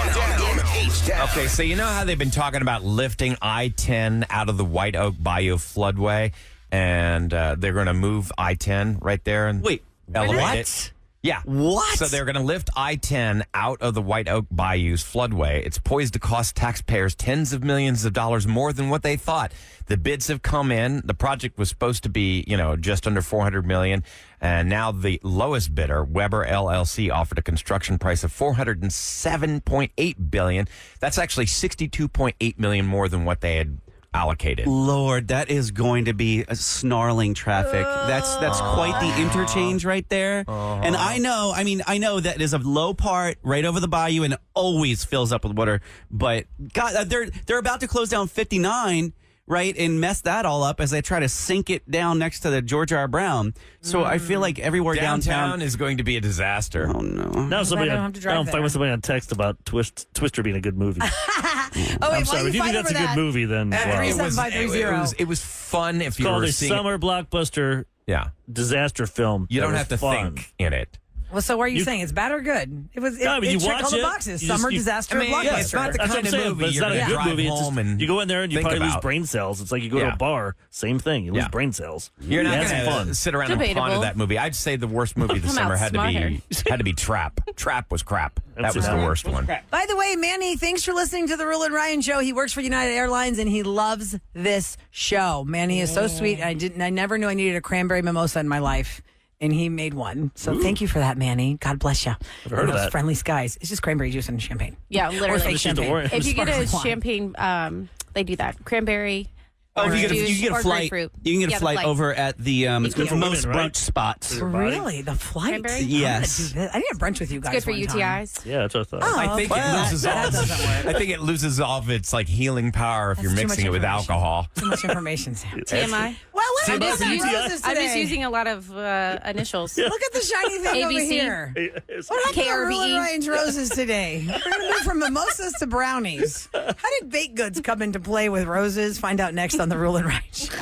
Speaker 1: in H-Town.
Speaker 5: Okay, so you know how they've been talking about lifting I-10 out of the White Oak Bayou floodway, and they're going to move I-10 right there and
Speaker 7: Wait,
Speaker 5: elevate
Speaker 7: what?
Speaker 5: it. Yeah.
Speaker 4: What?
Speaker 5: So they're going to lift I-10 out of the White Oak Bayou's floodway. It's poised to cost taxpayers tens of millions of dollars more than what they thought. The bids have come in. The project was supposed to be, just under $400 million. And now the lowest bidder, Weber LLC, offered a construction price of $407.8 billion. That's actually $62.8 million more than what they had allocated.
Speaker 7: Lord, that is going to be a snarling traffic. That's quite the interchange right there. And I know that is a low part right over the bayou and it always fills up with water. But God, they're about to close down 59, right, and mess that all up as they try to sink it down next to the George R. Brown. So I feel like everywhere
Speaker 5: Downtown
Speaker 7: downtown.
Speaker 5: is going to be a disaster.
Speaker 7: Oh no!
Speaker 6: Now somebody,
Speaker 4: I don't
Speaker 6: on,
Speaker 4: have to drive
Speaker 6: now I'm fighting
Speaker 4: there.
Speaker 6: with somebody on text about Twister being a good movie.
Speaker 4: Oh, wait,
Speaker 6: I'm
Speaker 4: why
Speaker 6: sorry.
Speaker 4: you
Speaker 6: If you think
Speaker 4: fight
Speaker 6: that's a
Speaker 4: over
Speaker 6: good
Speaker 4: that?
Speaker 6: movie, then
Speaker 5: It
Speaker 6: wow.
Speaker 5: was,
Speaker 4: 37530.
Speaker 5: it was fun if
Speaker 6: It's
Speaker 5: you
Speaker 6: called
Speaker 5: were
Speaker 6: a
Speaker 5: seeing
Speaker 6: summer blockbuster
Speaker 5: Yeah.
Speaker 6: disaster film.
Speaker 5: You
Speaker 6: that
Speaker 5: don't
Speaker 6: was
Speaker 5: have to
Speaker 6: fun.
Speaker 5: think in it.
Speaker 4: Well, so what are you
Speaker 6: You-
Speaker 4: saying? It's bad or good? It was.
Speaker 6: No, but
Speaker 4: it
Speaker 6: you
Speaker 4: checked
Speaker 6: watch
Speaker 4: all the
Speaker 6: it,
Speaker 4: boxes.
Speaker 6: you just-
Speaker 4: Summer
Speaker 6: you-
Speaker 4: disaster
Speaker 5: I mean,
Speaker 4: blockbuster.
Speaker 5: yeah, it's not the
Speaker 6: That's what
Speaker 5: kind
Speaker 6: I'm
Speaker 5: of
Speaker 6: saying,
Speaker 5: movie
Speaker 6: but it's
Speaker 5: you're
Speaker 6: not a
Speaker 5: gonna
Speaker 6: good
Speaker 5: drive
Speaker 6: movie. It's
Speaker 5: home
Speaker 6: just,
Speaker 5: and
Speaker 6: you go in there and you
Speaker 5: think
Speaker 6: probably lose
Speaker 5: about.
Speaker 6: brain cells. It's like you go to
Speaker 5: Yeah.
Speaker 6: a bar, same thing. You lose
Speaker 5: Yeah.
Speaker 6: brain cells.
Speaker 5: You're not
Speaker 6: That's
Speaker 5: going to
Speaker 6: fun.
Speaker 5: sit around and
Speaker 8: Debatable.
Speaker 5: ponder that movie. I'd say the worst movie this
Speaker 8: Come
Speaker 5: summer
Speaker 8: out
Speaker 5: had to be Trap. Trap was crap. That was the
Speaker 6: Absolutely.
Speaker 5: worst one.
Speaker 4: By the way, Manny, thanks for listening to the Roula and Ryan show. He works for United Airlines and he loves this show. Manny is so sweet. I never knew I needed a cranberry mimosa in my life. And he made one. So thank you for that, Manny. God bless you.
Speaker 6: I've heard of
Speaker 4: those
Speaker 6: that.
Speaker 4: friendly skies. It's just cranberry juice and champagne.
Speaker 8: Yeah,
Speaker 4: Or
Speaker 8: literally.
Speaker 4: fake
Speaker 6: Just use the
Speaker 4: champagne.
Speaker 6: orange.
Speaker 8: If you get a
Speaker 4: Sparkling wine.
Speaker 8: champagne, they do that. Cranberry
Speaker 7: Oh,
Speaker 8: orange
Speaker 7: you
Speaker 8: juice
Speaker 7: get a
Speaker 8: or
Speaker 7: flight.
Speaker 8: grapefruit.
Speaker 7: You can get
Speaker 8: Yeah,
Speaker 7: a
Speaker 8: the
Speaker 7: flight over at the
Speaker 6: good for
Speaker 7: most
Speaker 6: women, right?
Speaker 7: brunch spots.
Speaker 6: For your body.
Speaker 4: Really? The flight?
Speaker 8: Cranberry?
Speaker 7: Yes.
Speaker 4: I need a brunch with you guys.
Speaker 8: It's good for
Speaker 4: one time.
Speaker 8: UTIs.
Speaker 6: Yeah, that's what I thought.
Speaker 4: Oh,
Speaker 5: I think
Speaker 4: okay.
Speaker 5: it loses
Speaker 4: that
Speaker 5: all.
Speaker 4: doesn't work.
Speaker 5: I think it loses all of its like healing power if
Speaker 4: That's
Speaker 5: you're
Speaker 4: too
Speaker 5: mixing
Speaker 4: much
Speaker 5: it with
Speaker 4: information.
Speaker 5: alcohol.
Speaker 4: Too much information, Sam.
Speaker 8: TMI.
Speaker 4: Well, let's
Speaker 8: I'm
Speaker 4: talk
Speaker 8: just,
Speaker 4: about
Speaker 8: using,
Speaker 4: roses
Speaker 8: I'm just
Speaker 4: today.
Speaker 8: using a lot of initials.
Speaker 4: Look at the shiny thing over
Speaker 8: ABC.
Speaker 4: here.
Speaker 6: It's-
Speaker 4: What happened to
Speaker 8: KRBE?
Speaker 4: Roula and Ryan's roses today? We're going to move from mimosas to brownies. How did baked goods come into play with roses? Find out next on the Roula and Ryan Show.